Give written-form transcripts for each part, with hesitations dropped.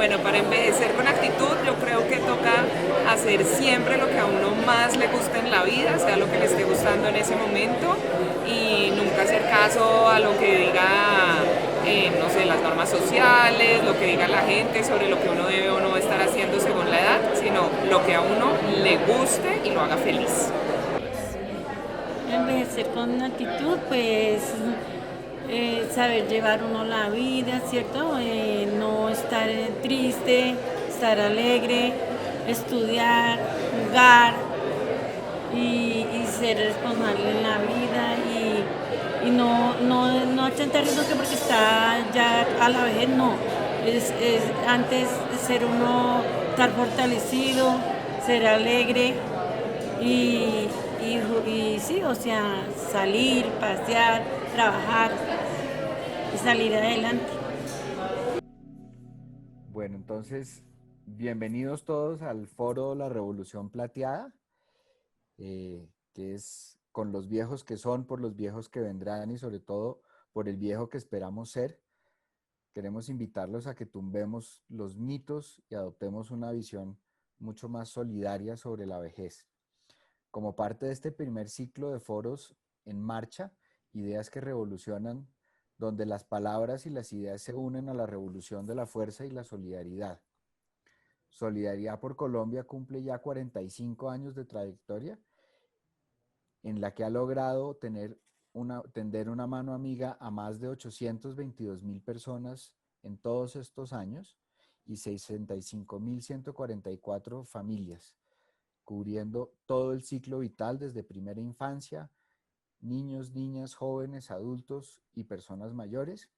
Bueno, para envejecer con actitud yo creo que toca hacer siempre lo que a uno más le gusta en la vida, sea lo que le esté gustando en ese momento y nunca hacer caso a lo que diga, no sé, las normas sociales, lo que diga la gente sobre lo que uno debe o no estar haciendo según la edad, sino lo que a uno le guste y lo haga feliz. Envejecer con actitud, pues saber llevar uno la vida, ¿cierto? No estar triste, estar alegre, estudiar, jugar y ser responsable en la vida y no achantarse no que porque está ya a la vejez, no. Es antes ser uno, estar fortalecido, ser alegre y, y sí, o sea, salir, pasear, trabajar y salir adelante. Bueno, entonces, bienvenidos todos al foro La Revolución Plateada, que es con los viejos que son, por los viejos que vendrán y sobre todo por el viejo que esperamos ser. Queremos invitarlos a que tumbemos los mitos y adoptemos una visión mucho más solidaria sobre la vejez. Como parte de este primer ciclo de foros en marcha, ideas que revolucionan, donde las palabras y las ideas se unen a la revolución de la fuerza y la solidaridad. Solidaridad por Colombia cumple ya 45 años de trayectoria en la que ha logrado tender una mano amiga a más de 822.000 personas en todos estos años y 65.144 familias, cubriendo todo el ciclo vital desde primera infancia, niños, niñas, jóvenes, adultos y personas mayores,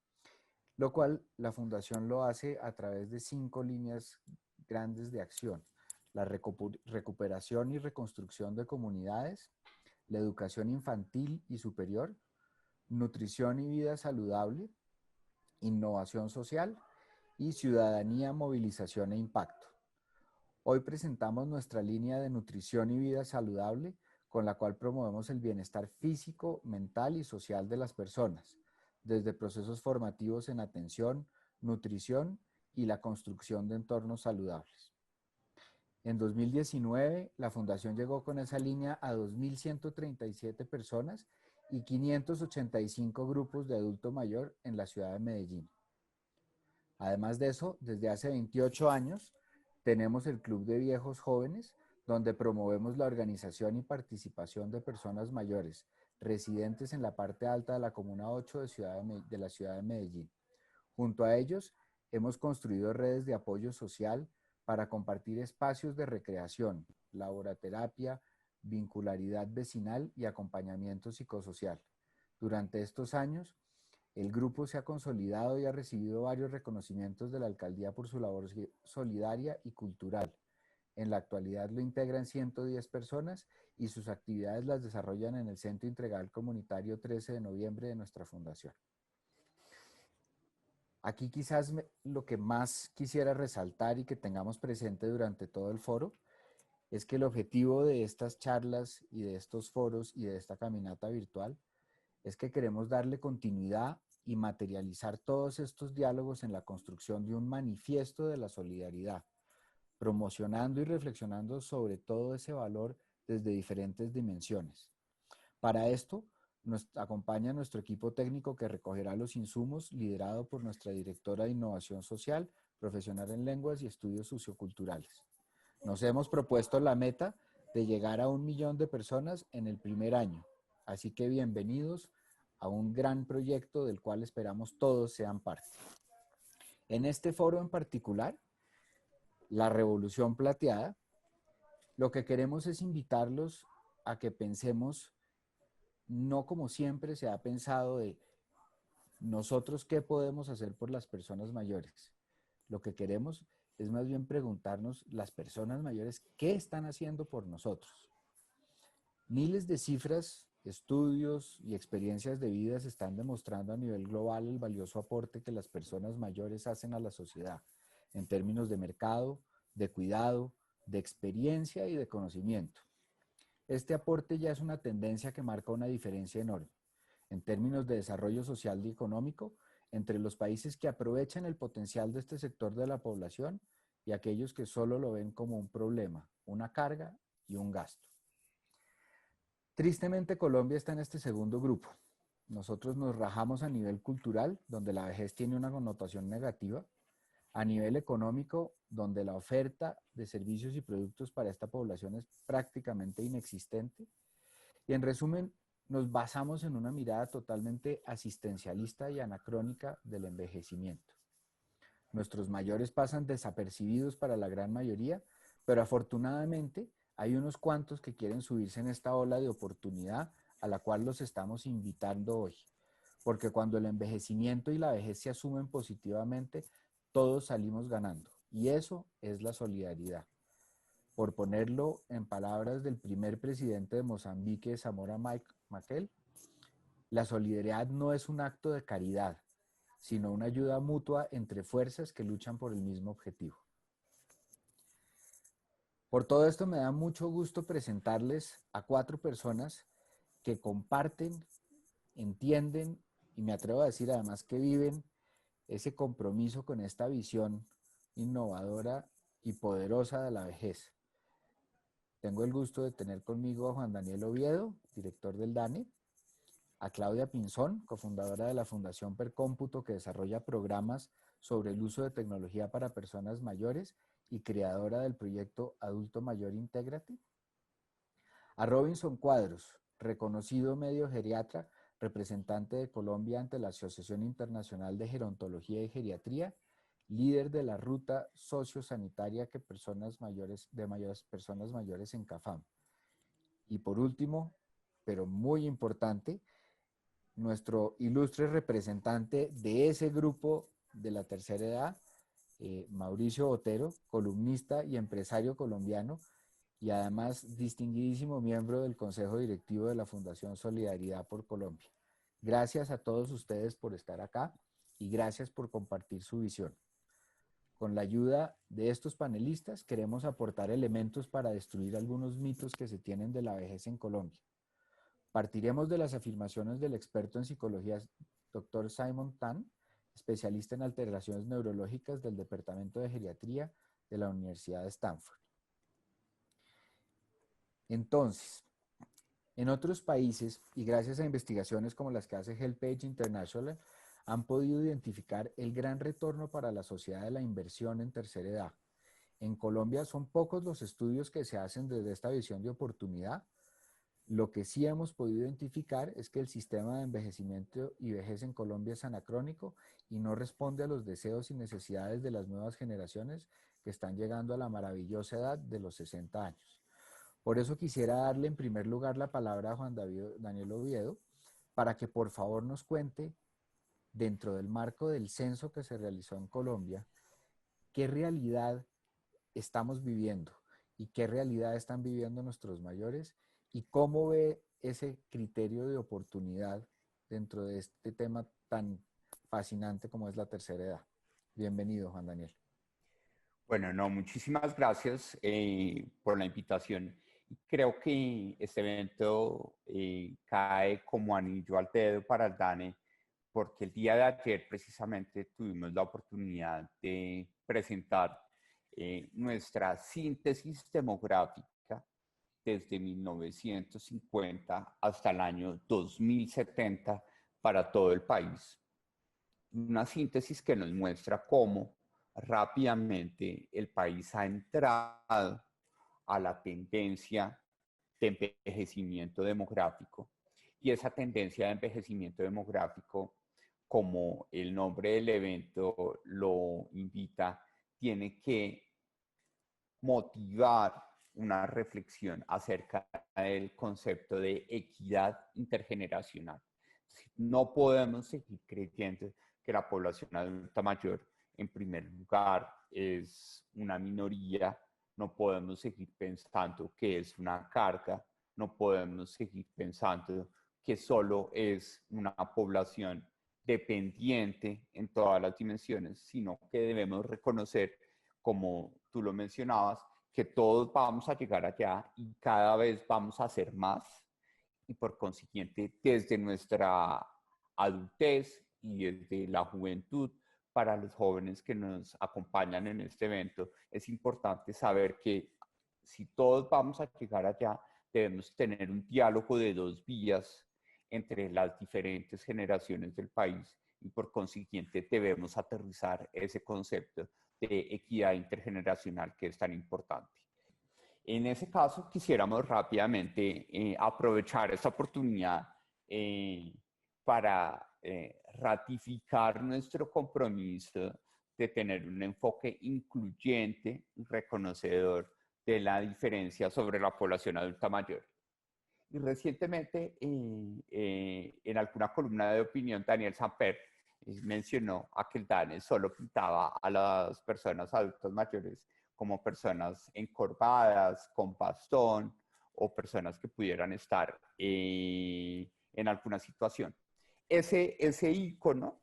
lo cual la Fundación lo hace a través de 5 líneas grandes de acción: la recuperación y reconstrucción de comunidades, la educación infantil y superior, nutrición y vida saludable, innovación social y ciudadanía, movilización e impacto. Hoy presentamos nuestra línea de nutrición y vida saludable, con la cual promovemos el bienestar físico, mental y social de las personas, desde procesos formativos en atención, nutrición y la construcción de entornos saludables. En 2019, la Fundación llegó con esa línea a 2.137 personas y 585 grupos de adulto mayor en la ciudad de Medellín. Además de eso, desde hace 28 años tenemos el Club de Viejos Jóvenes, donde promovemos la organización y participación de personas mayores residentes en la parte alta de la Comuna 8 de la ciudad de Medellín. Junto a ellos, hemos construido redes de apoyo social para compartir espacios de recreación, laboraterapia, vincularidad vecinal y acompañamiento psicosocial. Durante estos años, el grupo se ha consolidado y ha recibido varios reconocimientos de la alcaldía por su labor solidaria y cultural. En la actualidad lo integran 110 personas y sus actividades las desarrollan en el Centro Integral Comunitario 13 de noviembre de nuestra fundación. Aquí quizás lo que más quisiera resaltar y que tengamos presente durante todo el foro es que el objetivo de estas charlas y de estos foros y de esta caminata virtual es que queremos darle continuidad y materializar todos estos diálogos en la construcción de un manifiesto de la solidaridad, promocionando y reflexionando sobre todo ese valor desde diferentes dimensiones. Para esto, nos acompaña nuestro equipo técnico que recogerá los insumos, liderado por nuestra directora de Innovación Social, profesional en lenguas y estudios socioculturales. Nos hemos propuesto la meta de llegar a 1 millón de personas en el primer año, así que bienvenidos a un gran proyecto del cual esperamos todos sean parte. En este foro en particular, la Revolución Plateada, lo que queremos es invitarlos a que pensemos no como siempre se ha pensado de nosotros qué podemos hacer por las personas mayores. Lo que queremos es más bien preguntarnos las personas mayores qué están haciendo por nosotros. Miles de cifras, estudios y experiencias de vida se están demostrando a nivel global el valioso aporte que las personas mayores hacen a la sociedad en términos de mercado, de cuidado, de experiencia y de conocimiento. Este aporte ya es una tendencia que marca una diferencia enorme. En términos de desarrollo social y económico, entre los países que aprovechan el potencial de este sector de la población y aquellos que solo lo ven como un problema, una carga y un gasto. Tristemente, Colombia está en este segundo grupo. Nosotros nos rajamos a nivel cultural, donde la vejez tiene una connotación negativa, a nivel económico, donde la oferta de servicios y productos para esta población es prácticamente inexistente, y en resumen, nos basamos en una mirada totalmente asistencialista y anacrónica del envejecimiento. Nuestros mayores pasan desapercibidos para la gran mayoría, pero afortunadamente hay unos cuantos que quieren subirse en esta ola de oportunidad a la cual los estamos invitando hoy. Porque cuando el envejecimiento y la vejez se asumen positivamente, todos salimos ganando. Y eso es la solidaridad. Por ponerlo en palabras del primer presidente de Mozambique, Samora Machel, la solidaridad no es un acto de caridad, sino una ayuda mutua entre fuerzas que luchan por el mismo objetivo. Por todo esto me da mucho gusto presentarles a 4 personas que comparten, entienden y me atrevo a decir además que viven ese compromiso con esta visión innovadora y poderosa de la vejez. Tengo el gusto de tener conmigo a Juan Daniel Oviedo, director del DANE, a Claudia Pinzón, cofundadora de la Fundación Percómputo, que desarrolla programas sobre el uso de tecnología para personas mayores y creadora del proyecto Adulto Mayor Intégrate, a Robinson Cuadros, reconocido medio geriatra, representante de Colombia ante la Asociación Internacional de Gerontología y Geriatría, líder de la ruta sociosanitaria de personas mayores en CAFAM. Y por último, pero muy importante, nuestro ilustre representante de ese grupo de la tercera edad, Mauricio Botero, columnista y empresario colombiano, y además distinguidísimo miembro del Consejo Directivo de la Fundación Solidaridad por Colombia. Gracias a todos ustedes por estar acá y gracias por compartir su visión. Con la ayuda de estos panelistas queremos aportar elementos para destruir algunos mitos que se tienen de la vejez en Colombia. Partiremos de las afirmaciones del experto en psicología, Dr. Simon Tan, especialista en alteraciones neurológicas del Departamento de Geriatría de la Universidad de Stanford. Entonces, en otros países, y gracias a investigaciones como las que hace HealthPage International, han podido identificar el gran retorno para la sociedad de la inversión en tercera edad. En Colombia son pocos los estudios que se hacen desde esta visión de oportunidad. Lo que sí hemos podido identificar es que el sistema de envejecimiento y vejez en Colombia es anacrónico y no responde a los deseos y necesidades de las nuevas generaciones que están llegando a la maravillosa edad de los 60 años. Por eso quisiera darle en primer lugar la palabra a Juan Daniel Oviedo para que por favor nos cuente, dentro del marco del censo que se realizó en Colombia, qué realidad estamos viviendo y qué realidad están viviendo nuestros mayores y cómo ve ese criterio de oportunidad dentro de este tema tan fascinante como es la tercera edad. Bienvenido, Juan Daniel. Bueno, no, muchísimas gracias por la invitación. Creo que este evento cae como anillo al dedo para el DANE, porque el día de ayer precisamente tuvimos la oportunidad de presentar nuestra síntesis demográfica desde 1950 hasta el año 2070 para todo el país. Una síntesis que nos muestra cómo rápidamente el país ha entrado a la tendencia de envejecimiento demográfico. Y esa tendencia de envejecimiento demográfico, como el nombre del evento lo invita, tiene que motivar una reflexión acerca del concepto de equidad intergeneracional. No podemos seguir creyendo que la población adulta mayor, en primer lugar, es una minoría. No podemos seguir pensando que es una carga, no podemos seguir pensando que solo es una población dependiente en todas las dimensiones, sino que debemos reconocer, como tú lo mencionabas, que todos vamos a llegar allá y cada vez vamos a hacer más y por consiguiente desde nuestra adultez y desde la juventud para los jóvenes que nos acompañan en este evento, es importante saber que si todos vamos a llegar allá, debemos tener un diálogo de dos vías entre las diferentes generaciones del país y por consiguiente debemos aterrizar ese concepto de equidad intergeneracional que es tan importante. En ese caso, quisiéramos rápidamente aprovechar esta oportunidad para ratificar nuestro compromiso de tener un enfoque incluyente y reconocedor de la diferencia sobre la población adulta mayor. Y recientemente, en alguna columna de opinión, Daniel Samper mencionó a que el DANE solo pintaba a las personas adultas mayores como personas encorvadas, con bastón, o personas que pudieran estar en alguna situación. Ese ícono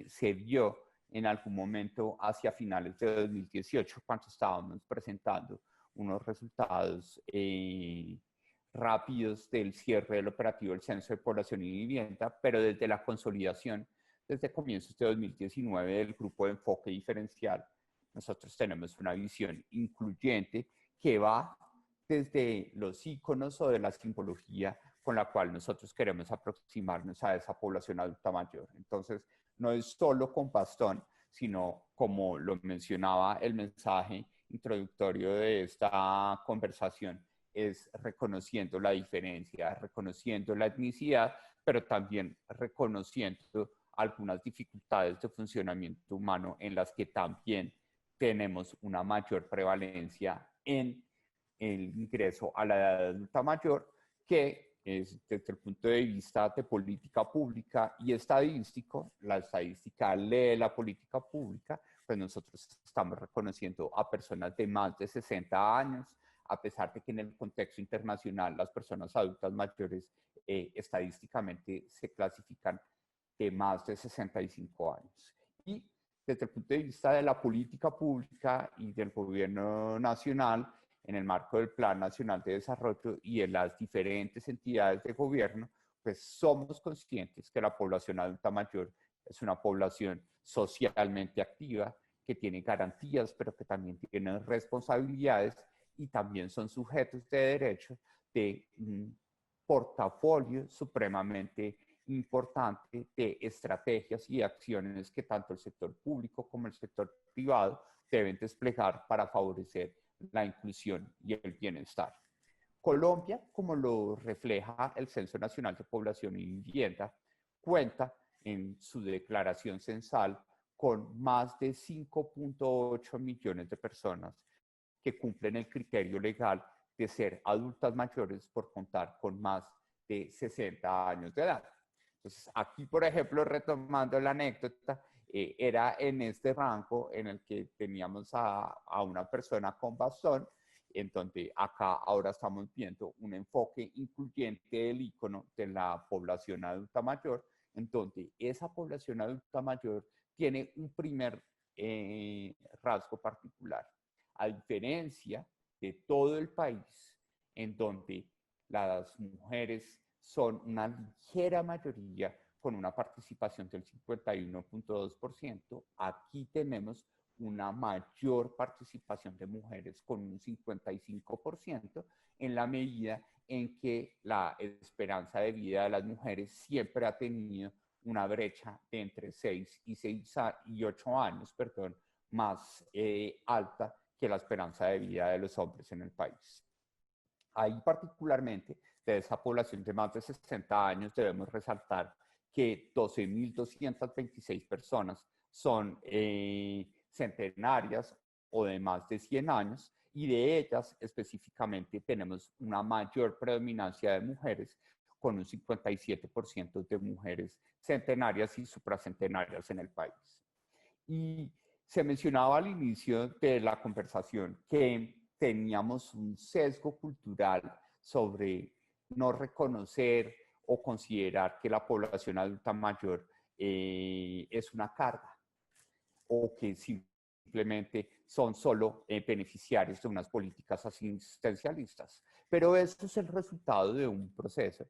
se vio en algún momento hacia finales de 2018, cuando estábamos presentando unos resultados rápidos del cierre del operativo del Censo de Población y Vivienda, pero desde la consolidación, desde comienzos de 2019, del Grupo de Enfoque Diferencial, nosotros tenemos una visión incluyente que va desde los íconos o de la simbología con la cual nosotros queremos aproximarnos a esa población adulta mayor. Entonces, no es solo con bastón, sino como lo mencionaba el mensaje introductorio de esta conversación, es reconociendo la diferencia, reconociendo la etnicidad, pero también reconociendo algunas dificultades de funcionamiento humano en las que también tenemos una mayor prevalencia en el ingreso a la edad adulta mayor, que es desde el punto de vista de política pública y estadístico, la estadística lee la política pública, pues nosotros estamos reconociendo a personas de más de 60 años, a pesar de que en el contexto internacional las personas adultas mayores estadísticamente se clasifican de más de 65 años. Y desde el punto de vista de la política pública y del gobierno nacional, en el marco del Plan Nacional de Desarrollo y en las diferentes entidades de gobierno, pues somos conscientes que la población adulta mayor es una población socialmente activa, que tiene garantías, pero que también tiene responsabilidades y también son sujetos de derecho de un portafolio supremamente importante de estrategias y acciones que tanto el sector público como el sector privado deben desplegar para favorecer la inclusión y el bienestar. Colombia, como lo refleja el Censo Nacional de Población y Vivienda, cuenta en su declaración censal con más de 5.8 millones de personas que cumplen el criterio legal de ser adultas mayores por contar con más de 60 años de edad. Entonces, aquí, por ejemplo, retomando la anécdota, era en este rango en el que teníamos a una persona con bastón, en donde acá ahora estamos viendo un enfoque incluyente del icono de la población adulta mayor, en donde esa población adulta mayor tiene un primer rasgo particular. A diferencia de todo el país, en donde las mujeres son una ligera mayoría con una participación del 51.2%, aquí tenemos una mayor participación de mujeres con un 55%, en la medida en que la esperanza de vida de las mujeres siempre ha tenido una brecha de entre 6 y 8 años, perdón, más alta que la esperanza de vida de los hombres en el país. Ahí particularmente, de esa población de más de 60 años, debemos resaltar que 12.226 personas son centenarias o de más de 100 años, y de ellas específicamente tenemos una mayor predominancia de mujeres, con un 57% de mujeres centenarias y supracentenarias en el país. Y se mencionaba al inicio de la conversación que teníamos un sesgo cultural sobre no reconocer o considerar que la población adulta mayor es una carga o que simplemente son solo beneficiarios de unas políticas asistencialistas. Pero eso es el resultado de un proceso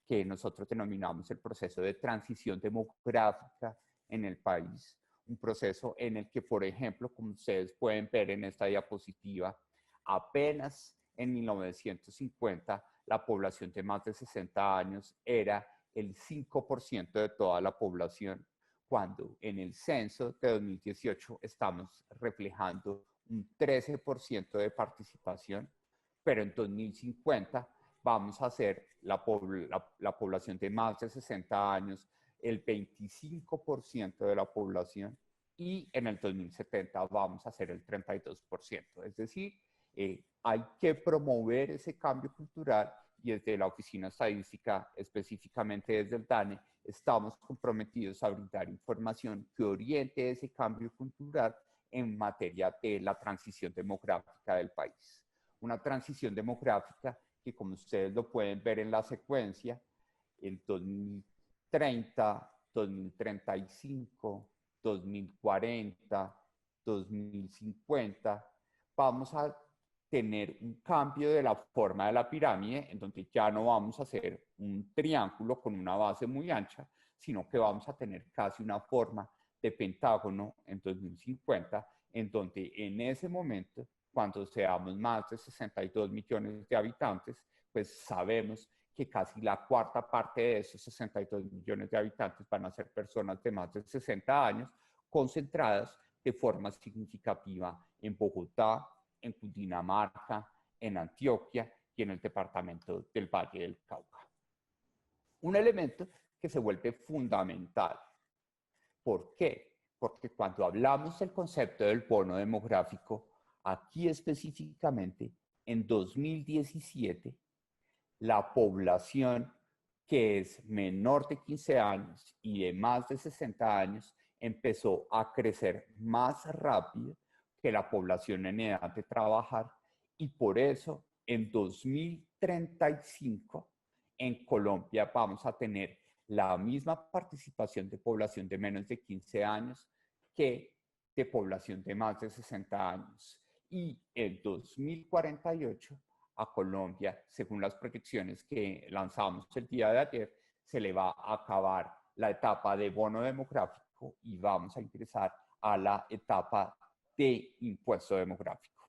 que nosotros denominamos el proceso de transición demográfica en el país, un proceso en el que, por ejemplo, como ustedes pueden ver en esta diapositiva, apenas en 1950 la población de más de 60 años era el 5% de toda la población, cuando en el censo de 2018 estamos reflejando un 13% de participación, pero en 2050 vamos a ser la población de más de 60 años el 25% de la población, y en el 2070 vamos a ser el 32%. Es decir, hay que promover ese cambio cultural, y desde la Oficina Estadística, específicamente desde el DANE, estamos comprometidos a brindar información que oriente ese cambio cultural en materia de la transición demográfica del país. Una transición demográfica que, como ustedes lo pueden ver en la secuencia, en 2030, 2035, 2040, 2050, vamos a tener un cambio de la forma de la pirámide, en donde ya no vamos a hacer un triángulo con una base muy ancha, sino que vamos a tener casi una forma de pentágono en 2050, en donde en ese momento, cuando seamos más de 62 millones de habitantes, pues sabemos que casi la cuarta parte de esos 62 millones de habitantes van a ser personas de más de 60 años, concentradas de forma significativa en Bogotá, en Cundinamarca, en Antioquia y en el departamento del Valle del Cauca. Un elemento que se vuelve fundamental. ¿Por qué? Porque cuando hablamos del concepto del bono demográfico, aquí específicamente en 2017, la población que es menor de 15 años y de más de 60 años empezó a crecer más rápido que la población en edad de trabajar, y por eso en 2035 en Colombia vamos a tener la misma participación de población de menos de 15 años que de población de más de 60 años. Y en 2048 a Colombia, según las proyecciones que lanzamos el día de ayer, se le va a acabar la etapa de bono demográfico y vamos a ingresar a la etapa de impuesto demográfico.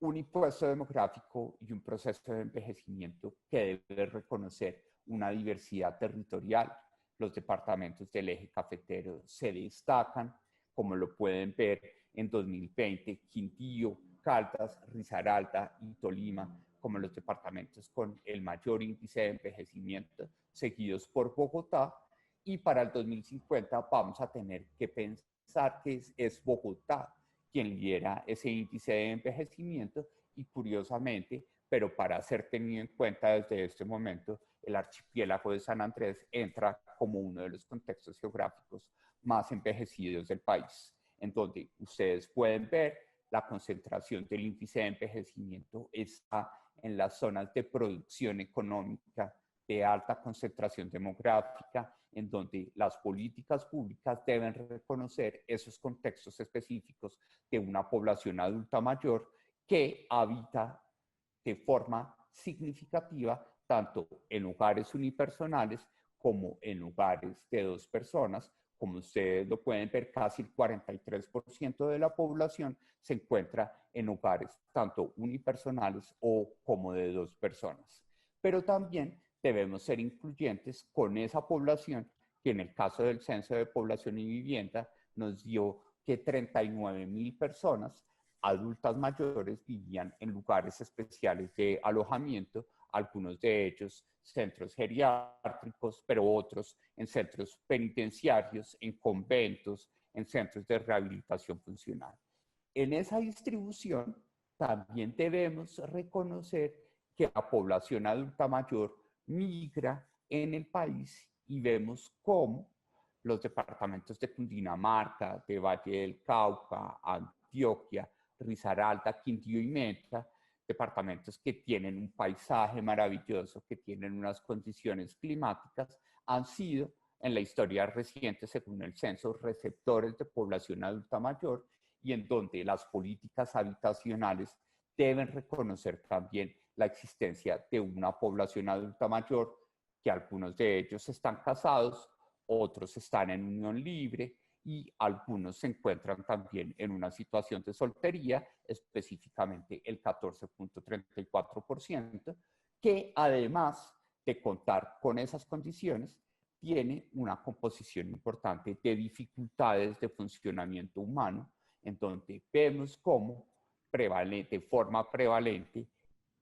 Un impuesto demográfico y un proceso de envejecimiento que debe reconocer una diversidad territorial. Los departamentos del eje cafetero se destacan, como lo pueden ver en 2020, Quindío, Caldas, Risaralda y Tolima como los departamentos con el mayor índice de envejecimiento, seguidos por Bogotá, y para el 2050 vamos a tener que pensar que es Bogotá quien lidera ese índice de envejecimiento, y curiosamente, pero para ser tenido en cuenta desde este momento, el archipiélago de San Andrés entra como uno de los contextos geográficos más envejecidos del país, en donde ustedes pueden ver la concentración del índice de envejecimiento está en las zonas de producción económica de alta concentración demográfica, en donde las políticas públicas deben reconocer esos contextos específicos de una población adulta mayor que habita de forma significativa tanto en hogares unipersonales como en hogares de dos personas. Como ustedes lo pueden ver, casi el 43% de la población se encuentra en hogares tanto unipersonales o como de dos personas. Pero también debemos ser incluyentes con esa población que en el caso del Censo de Población y Vivienda nos dio que 39,000 personas adultas mayores vivían en lugares especiales de alojamiento, algunos de ellos centros geriátricos, pero otros en centros penitenciarios, en conventos, en centros de rehabilitación funcional. En esa distribución también debemos reconocer que la población adulta mayor migra en el país, y vemos cómo los departamentos de Cundinamarca, de Valle del Cauca, Antioquia, Risaralda, Quindío y Meta, departamentos que tienen un paisaje maravilloso, que tienen unas condiciones climáticas, han sido en la historia reciente, según el censo, receptores de población adulta mayor, y en donde las políticas habitacionales deben reconocer también la existencia de una población adulta mayor que algunos de ellos están casados, otros están en unión libre y algunos se encuentran también en una situación de soltería, específicamente el 14.34%, que además de contar con esas condiciones, tiene una composición importante de dificultades de funcionamiento humano, en donde vemos cómo de forma prevalente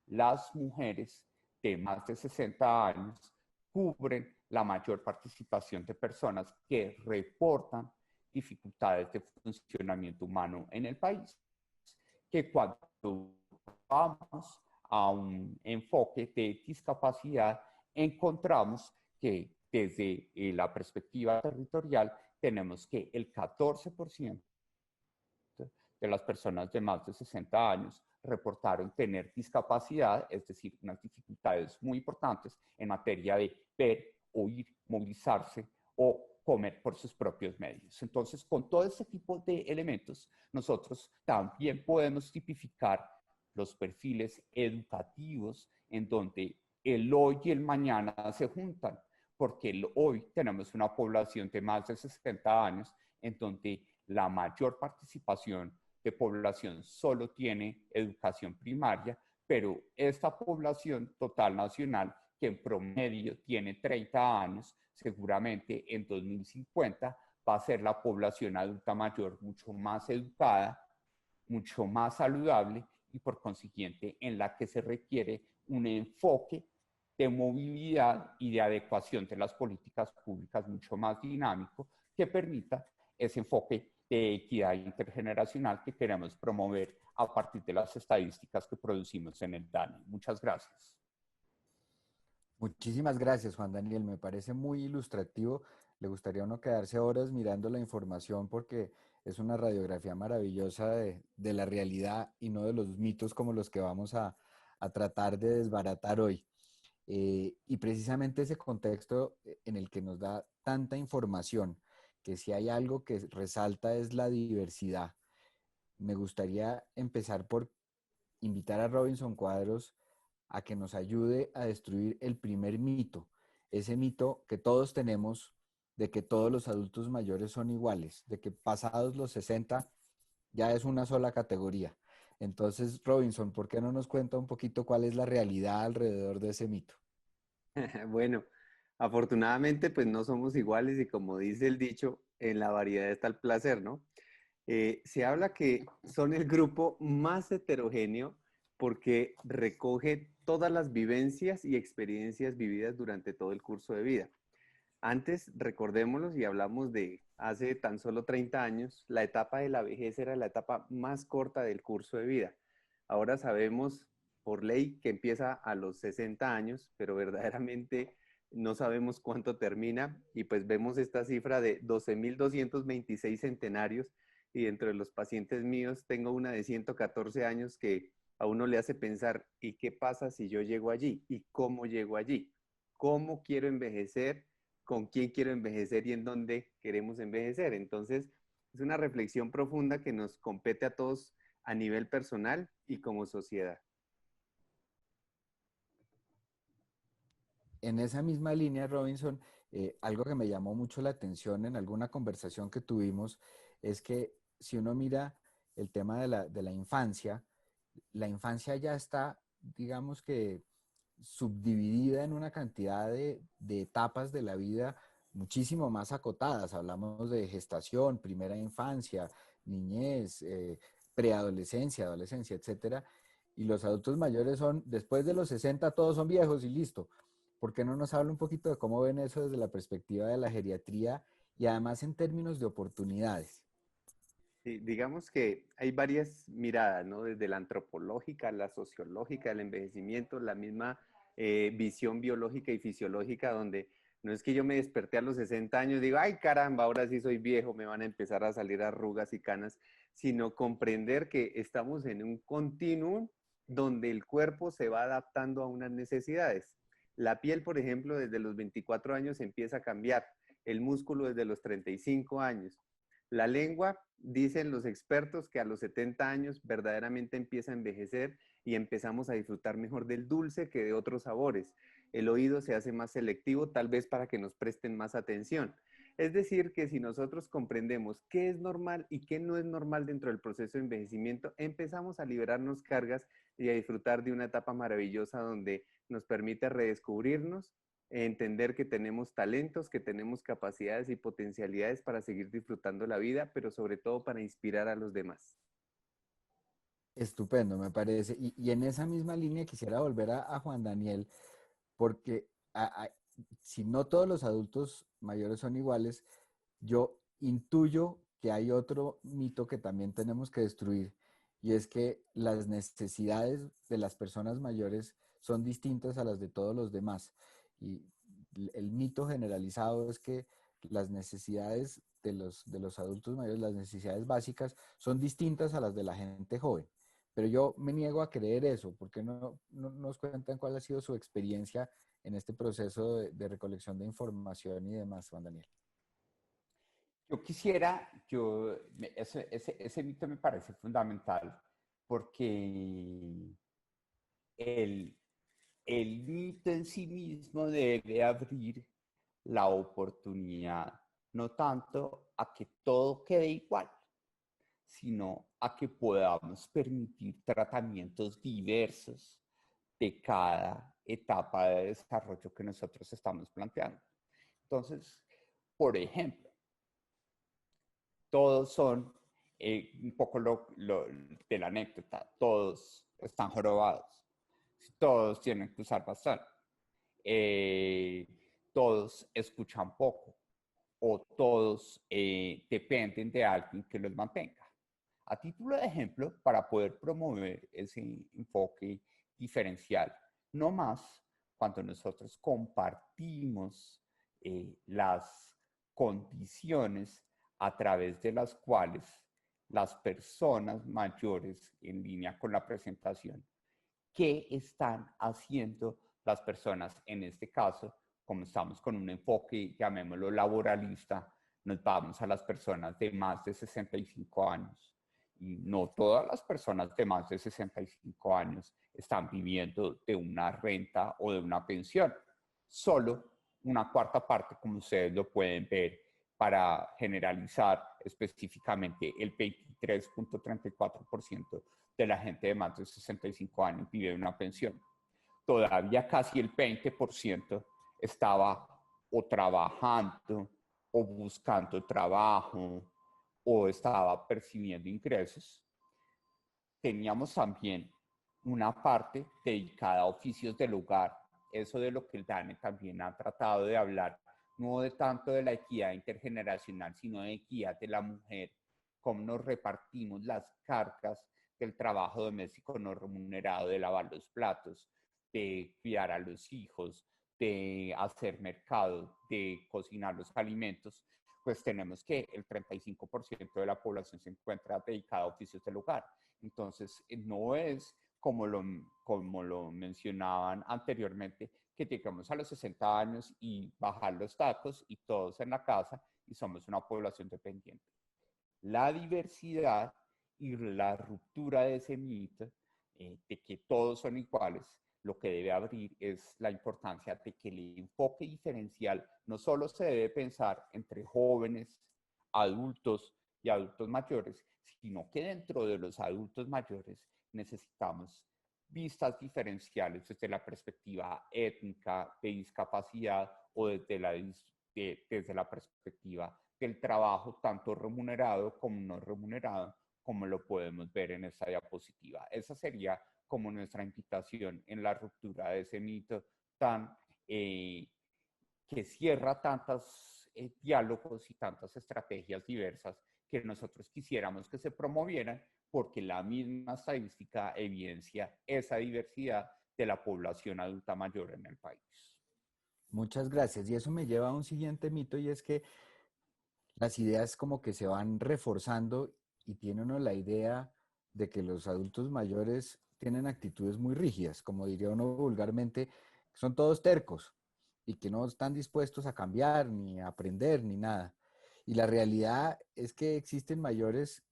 las mujeres de más de 60 años cubren la mayor participación de personas que reportan dificultades de funcionamiento humano en el país, que cuando vamos a un enfoque de discapacidad, encontramos que desde la perspectiva territorial tenemos que el 14% de las personas de más de 60 años reportaron tener discapacidad, es decir, unas dificultades muy importantes en materia de ver, oír, movilizarse o comer por sus propios medios. Entonces, con todo este tipo de elementos, nosotros también podemos tipificar los perfiles educativos en donde el hoy y el mañana se juntan, porque el hoy tenemos una población de más de 60 años en donde la mayor participación de población solo tiene educación primaria, pero esta población total nacional, que en promedio tiene 30 años, seguramente en 2050 va a ser la población adulta mayor mucho más educada, mucho más saludable y por consiguiente en la que se requiere un enfoque de movilidad y de adecuación de las políticas públicas mucho más dinámico que permita ese enfoque de equidad intergeneracional que queremos promover a partir de las estadísticas que producimos en el DANE. Muchas gracias. Muchísimas gracias, Juan Daniel. Me parece muy ilustrativo. Le gustaría a uno quedarse horas mirando la información porque es una radiografía maravillosa de la realidad y no de los mitos como los que vamos a tratar de desbaratar hoy. Y precisamente ese contexto en el que nos da tanta información, que si hay algo que resalta es la diversidad. Me gustaría empezar por invitar a Robinson Cuadros a que nos ayude a destruir el primer mito, ese mito que todos tenemos de que todos los adultos mayores son iguales, de que pasados los 60 ya es una sola categoría. Entonces, Robinson, ¿por qué no nos cuenta un poquito cuál es la realidad alrededor de ese mito? Bueno, afortunadamente pues no somos iguales y como dice el dicho, en la variedad está el placer, ¿no? Se habla que son el grupo más heterogéneo porque recoge todas las vivencias y experiencias vividas durante todo el curso de vida. Antes, recordémoslos y hablamos de hace tan solo 30 años, la etapa de la vejez era la etapa más corta del curso de vida. Ahora sabemos por ley que empieza a los 60 años, pero verdaderamente no sabemos cuánto termina y pues vemos esta cifra de 12.226 centenarios y dentro de los pacientes míos tengo una de 114 años que a uno le hace pensar, ¿y qué pasa si yo llego allí? ¿Y cómo llego allí? ¿Cómo quiero envejecer? ¿Con quién quiero envejecer y en dónde queremos envejecer? Entonces, es una reflexión profunda que nos compete a todos a nivel personal y como sociedad. En esa misma línea, Robinson, algo que me llamó mucho la atención en alguna conversación que tuvimos es que si uno mira el tema de la infancia ya está, digamos que, subdividida en una cantidad de etapas de la vida muchísimo más acotadas. Hablamos de gestación, primera infancia, niñez, preadolescencia, adolescencia, etcétera. Y los adultos mayores son, después de los 60, todos son viejos y listo. ¿Por qué no nos habla un poquito de cómo ven eso desde la perspectiva de la geriatría y además en términos de oportunidades? Sí, digamos que hay varias miradas, ¿no? Desde la antropológica, la sociológica, el envejecimiento, la misma visión biológica y fisiológica, donde no es que yo me desperté a los 60 años y digo, ay caramba, ahora sí soy viejo, me van a empezar a salir arrugas y canas, sino comprender que estamos en un continuum donde el cuerpo se va adaptando a unas necesidades. La piel, por ejemplo, desde los 24 años empieza a cambiar, el músculo desde los 35 años. La lengua, dicen los expertos, que a los 70 años verdaderamente empieza a envejecer y empezamos a disfrutar mejor del dulce que de otros sabores. El oído se hace más selectivo, tal vez para que nos presten más atención. Es decir, que si nosotros comprendemos qué es normal y qué no es normal dentro del proceso de envejecimiento, empezamos a liberarnos cargas y a disfrutar de una etapa maravillosa donde nos permite redescubrirnos, entender que tenemos talentos, que tenemos capacidades y potencialidades para seguir disfrutando la vida, pero sobre todo para inspirar a los demás. Estupendo, me parece. Y en esa misma línea quisiera volver a Juan Daniel, porque si no todos los adultos mayores son iguales, yo intuyo que hay otro mito que también tenemos que destruir, y es que las necesidades de las personas mayores son distintas a las de todos los demás. Y el mito generalizado es que las necesidades de los adultos mayores, las necesidades básicas, son distintas a las de la gente joven. Pero yo me niego a creer eso. ¿Por qué no nos cuentan cuál ha sido su experiencia en este proceso de recolección de información y demás, Juan Daniel? Yo quisiera, ese mito me parece fundamental porque el, el mito en sí mismo debe abrir la oportunidad, no tanto a que todo quede igual, sino a que podamos permitir tratamientos diversos de cada etapa de desarrollo que nosotros estamos planteando. Entonces, por ejemplo, todos son, un poco de la anécdota, todos están jorobados, todos tienen que usar bastón, eh, todos escuchan poco o todos dependen de alguien que los mantenga. A título de ejemplo, para poder promover ese enfoque diferencial, no más cuando nosotros compartimos las condiciones a través de las cuales las personas mayores, en línea con la presentación, qué están haciendo las personas en este caso, como estamos con un enfoque, llamémoslo laboralista, nos vamos a las personas de más de 65 años. Y no todas las personas de más de 65 años están viviendo de una renta o de una pensión. Solo una cuarta parte, como ustedes lo pueden ver, para generalizar específicamente, el 23.34% de la gente de más de 65 años vive de una pensión. Todavía casi el 20% estaba o trabajando o buscando trabajo o estaba percibiendo ingresos. Teníamos también una parte dedicada a oficios del hogar, eso de lo que el DANE también ha tratado de hablar, no de tanto de la equidad intergeneracional, sino de equidad de la mujer, cómo nos repartimos las cargas del trabajo doméstico no remunerado, de lavar los platos, de cuidar a los hijos, de hacer mercado, de cocinar los alimentos, pues tenemos que el 35% de la población se encuentra dedicada a oficios del hogar. Entonces, no es como lo mencionaban anteriormente, que llegamos a los 60 años y bajar los tacos y todos en la casa y somos una población dependiente. La diversidad y la ruptura de ese mito de que todos son iguales, lo que debe abrir es la importancia de que el enfoque diferencial no solo se debe pensar entre jóvenes, adultos y adultos mayores, sino que dentro de los adultos mayores necesitamos vistas diferenciales desde la perspectiva étnica, de discapacidad o desde la perspectiva del trabajo, tanto remunerado como no remunerado, como lo podemos ver en esta diapositiva. Esa sería como nuestra invitación en la ruptura de ese mito tan que cierra tantos diálogos y tantas estrategias diversas que nosotros quisiéramos que se promovieran, porque la misma estadística evidencia esa diversidad de la población adulta mayor en el país. Muchas gracias. Y eso me lleva a un siguiente mito, y es que las ideas como que se van reforzando y tiene uno la idea de que los adultos mayores tienen actitudes muy rígidas, como diría uno vulgarmente, son todos tercos y que no están dispuestos a cambiar, ni a aprender, ni nada. Y la realidad es que existen mayores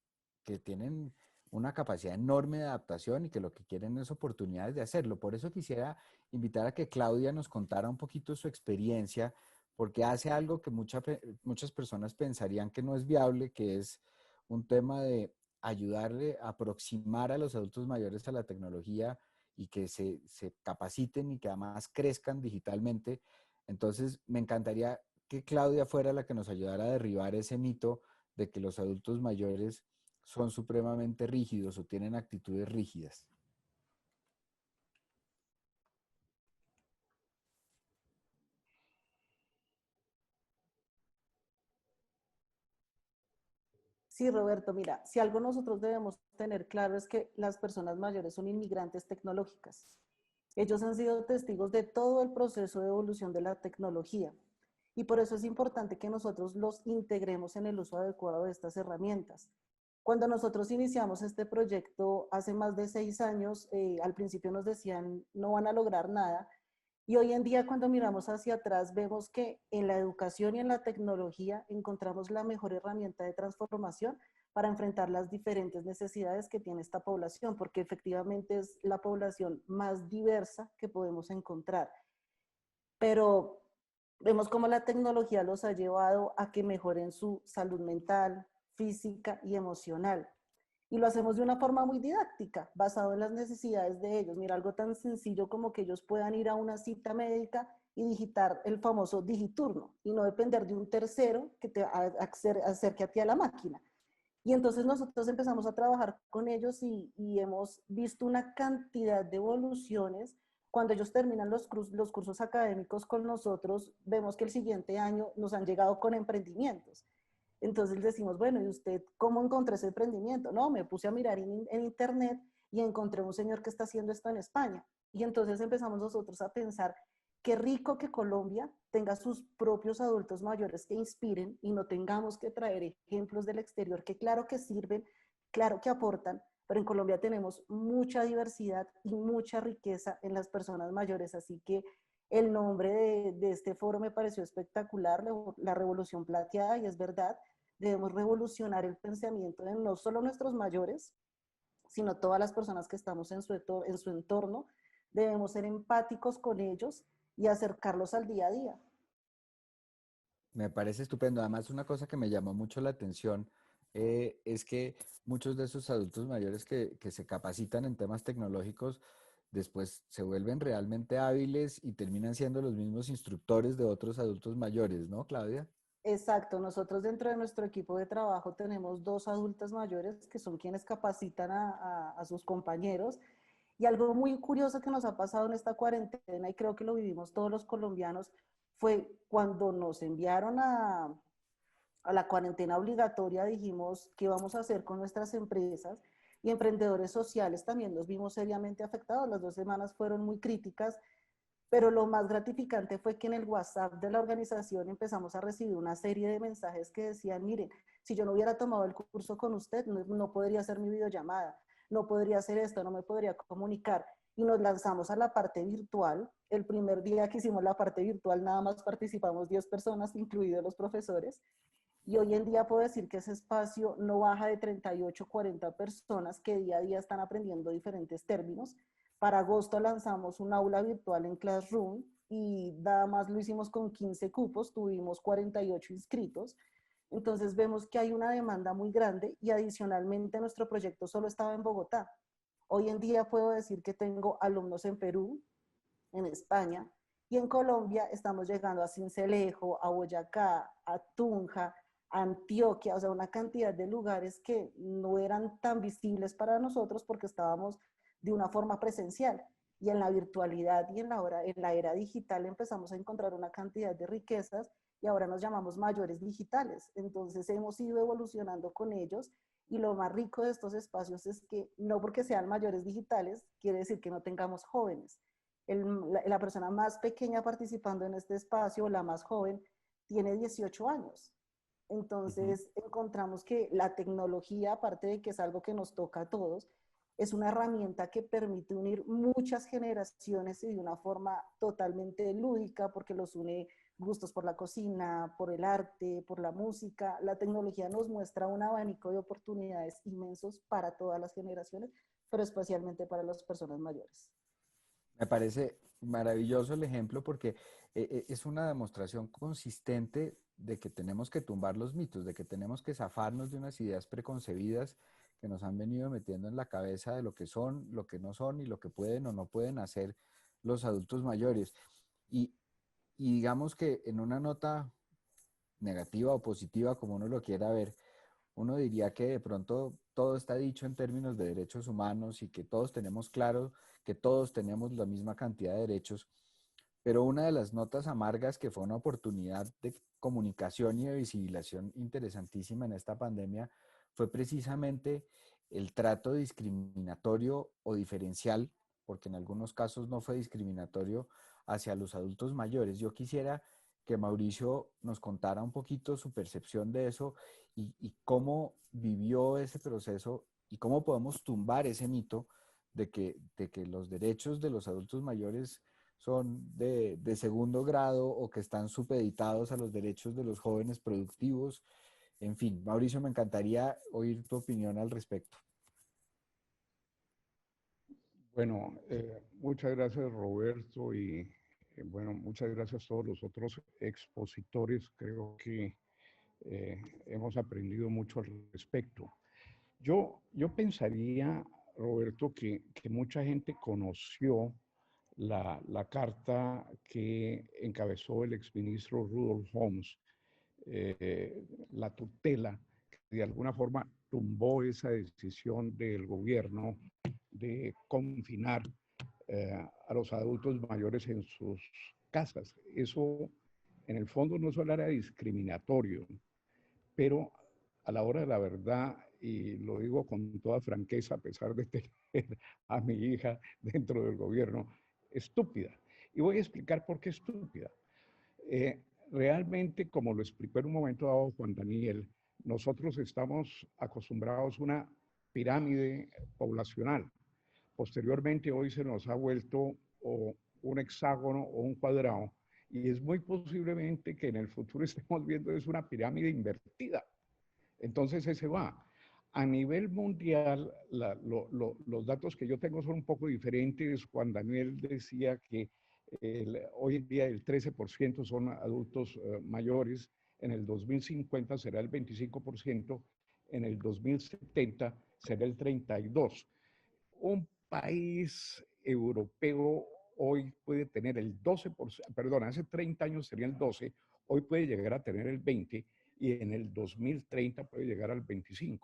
que tienen una capacidad enorme de adaptación y que lo que quieren es oportunidades de hacerlo. Por eso quisiera invitar a que Claudia nos contara un poquito su experiencia, porque hace algo que muchas personas pensarían que no es viable, que es un tema de ayudarle a aproximar a los adultos mayores a la tecnología y que se capaciten y que además crezcan digitalmente. Entonces, me encantaría que Claudia fuera la que nos ayudara a derribar ese mito de que los adultos mayores son supremamente rígidos o tienen actitudes rígidas. Sí, Roberto, mira, si algo nosotros debemos tener claro es que las personas mayores son inmigrantes tecnológicas. Ellos han sido testigos de todo el proceso de evolución de la tecnología y por eso es importante que nosotros los integremos en el uso adecuado de estas herramientas. Cuando nosotros iniciamos este proyecto hace más de 6 años, al principio nos decían no van a lograr nada, y hoy en día cuando miramos hacia atrás vemos que en la educación y en la tecnología encontramos la mejor herramienta de transformación para enfrentar las diferentes necesidades que tiene esta población, porque efectivamente es la población más diversa que podemos encontrar. Pero vemos cómo la tecnología los ha llevado a que mejoren su salud mental, física y emocional. Y lo hacemos de una forma muy didáctica, basado en las necesidades de ellos. Mira, algo tan sencillo como que ellos puedan ir a una cita médica y digitar el famoso digiturno y no depender de un tercero que te acerque a ti a la máquina. Y entonces nosotros empezamos a trabajar con ellos y hemos visto una cantidad de evoluciones. Cuando ellos terminan los cursos académicos con nosotros, vemos que el siguiente año nos han llegado con emprendimientos. Entonces decimos, bueno, ¿y usted cómo encontró ese emprendimiento? No, me puse a mirar en internet y encontré un señor que está haciendo esto en España. Y entonces empezamos nosotros a pensar, qué rico que Colombia tenga sus propios adultos mayores que inspiren y no tengamos que traer ejemplos del exterior que claro que sirven, claro que aportan, pero en Colombia tenemos mucha diversidad y mucha riqueza en las personas mayores, así que el nombre de este foro me pareció espectacular, la revolución plateada, y es verdad, debemos revolucionar el pensamiento de no solo nuestros mayores, sino todas las personas que estamos en su entorno. Debemos ser empáticos con ellos y acercarlos al día a día. Me parece estupendo. Además, una cosa que me llamó mucho la atención es que muchos de esos adultos mayores que se capacitan en temas tecnológicos después se vuelven realmente hábiles y terminan siendo los mismos instructores de otros adultos mayores, ¿no, Claudia? Exacto, nosotros dentro de nuestro equipo de trabajo tenemos 2 adultas mayores que son quienes capacitan a sus compañeros. Y algo muy curioso que nos ha pasado en esta cuarentena, y creo que lo vivimos todos los colombianos, fue cuando nos enviaron a la cuarentena obligatoria, dijimos qué vamos a hacer con nuestras empresas, y emprendedores sociales también nos vimos seriamente afectados. Las 2 semanas fueron muy críticas, pero lo más gratificante fue que en el WhatsApp de la organización empezamos a recibir una serie de mensajes que decían, miren, si yo no hubiera tomado el curso con usted, no podría hacer mi videollamada, no podría hacer esto, no me podría comunicar. Y nos lanzamos a la parte virtual. El primer día que hicimos la parte virtual, nada más participamos 10 personas, incluidos los profesores. Y hoy en día puedo decir que ese espacio no baja de 38, 40 personas que día a día están aprendiendo diferentes términos. Para agosto lanzamos un aula virtual en Classroom y nada más lo hicimos con 15 cupos, tuvimos 48 inscritos. Entonces vemos que hay una demanda muy grande y adicionalmente nuestro proyecto solo estaba en Bogotá. Hoy en día puedo decir que tengo alumnos en Perú, en España, y en Colombia estamos llegando a Sincelejo, a Boyacá, a Tunja, a Antioquia, o sea, una cantidad de lugares que no eran tan visibles para nosotros porque estábamos de una forma presencial. Y en la virtualidad y en la era digital empezamos a encontrar una cantidad de riquezas y ahora nos llamamos mayores digitales. Entonces hemos ido evolucionando con ellos y lo más rico de estos espacios es que no porque sean mayores digitales quiere decir que no tengamos jóvenes. La persona más pequeña participando en este espacio, la más joven, tiene 18 años. Ujú. Entonces encontramos que la tecnología, aparte de que es algo que nos toca a todos, es una herramienta que permite unir muchas generaciones y de una forma totalmente lúdica porque los une gustos por la cocina, por el arte, por la música. La tecnología nos muestra un abanico de oportunidades inmensos para todas las generaciones, pero especialmente para las personas mayores. Me parece maravilloso el ejemplo porque es una demostración consistente de que tenemos que tumbar los mitos, de que tenemos que zafarnos de unas ideas preconcebidas que nos han venido metiendo en la cabeza de lo que son, lo que no son y lo que pueden o no pueden hacer los adultos mayores. Y, y digamos que en una nota negativa o positiva, como uno lo quiera ver, uno diría que de pronto todo está dicho en términos de derechos humanos y que todos tenemos claro que todos tenemos la misma cantidad de derechos, pero una de las notas amargas que fue una oportunidad de comunicación y de visibilización interesantísima en esta pandemia fue precisamente el trato discriminatorio o diferencial, porque en algunos casos no fue discriminatorio hacia los adultos mayores. Yo quisiera que Mauricio nos contara un poquito su percepción de eso y cómo vivió ese proceso y cómo podemos tumbar ese mito de que los derechos de los adultos mayores son de segundo grado o que están supeditados a los derechos de los jóvenes productivos. En fin, Mauricio, me encantaría oír tu opinión al respecto. Bueno, muchas gracias Roberto y bueno, muchas gracias a todos los otros expositores. Creo que hemos aprendido mucho al respecto. Yo pensaría, Roberto, que mucha gente conoció la carta que encabezó el exministro Rudolf Holmes, la tutela, que de alguna forma tumbó esa decisión del gobierno de confinar a los adultos mayores en sus casas. Eso, en el fondo, no solo era discriminatorio, pero a la hora de la verdad, y lo digo con toda franqueza, a pesar de tener a mi hija dentro del gobierno, estúpida. Y voy a explicar por qué estúpida. Eh, Realmente, como lo explicó en un momento dado Juan Daniel, nosotros estamos acostumbrados a una pirámide poblacional. Posteriormente, hoy se nos ha vuelto o un hexágono o un cuadrado, y es muy posiblemente que en el futuro estemos viendo es una pirámide invertida. Entonces ese va. A nivel mundial, los datos que yo tengo son un poco diferentes. Juan Daniel decía que hoy en día el 13% son adultos mayores, en el 2050 será el 25%, en el 2070 será el 32%. Un país europeo hoy puede tener el 12%, perdón, hace 30 años sería el 12%, hoy puede llegar a tener el 20% y en el 2030 puede llegar al 25%.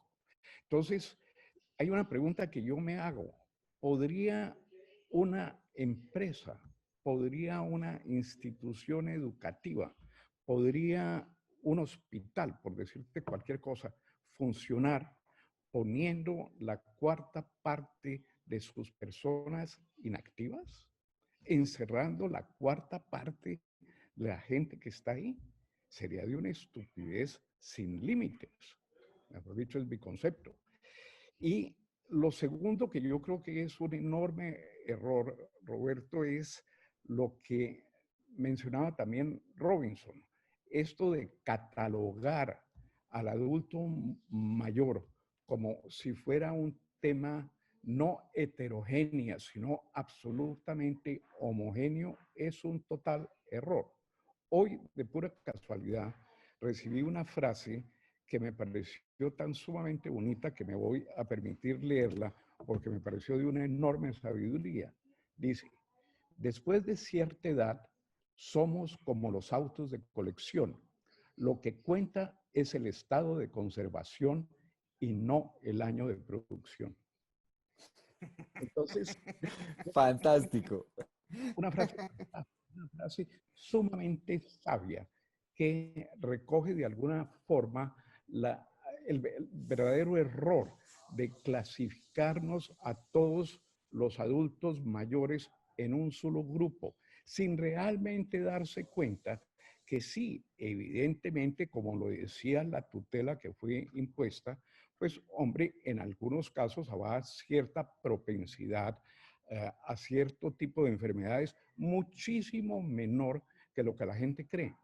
Entonces, hay una pregunta que yo me hago. ¿Podría una empresa, podría una institución educativa, podría un hospital, por decirte cualquier cosa, funcionar poniendo la cuarta parte de sus personas inactivas? ¿Encerrando la cuarta parte de la gente que está ahí? Sería de una estupidez sin límites. Mejor dicho, es mi concepto. Y lo segundo que yo creo que es un enorme error, Roberto, es lo que mencionaba también Robinson, esto de catalogar al adulto mayor como si fuera un tema no heterogéneo, sino absolutamente homogéneo, es un total error. Hoy, de pura casualidad, recibí una frase que me pareció tan sumamente bonita que me voy a permitir leerla porque me pareció de una enorme sabiduría. Dice, después de cierta edad, somos como los autos de colección. Lo que cuenta es el estado de conservación y no el año de producción. Entonces, Fantástico. una frase sumamente sabia que recoge de alguna forma el verdadero error de clasificarnos a todos los adultos mayores en un solo grupo, sin realmente darse cuenta que sí, evidentemente, como lo decía la tutela que fue impuesta, pues hombre, en algunos casos habrá cierta propensidad a cierto tipo de enfermedades muchísimo menor que lo que la gente cree.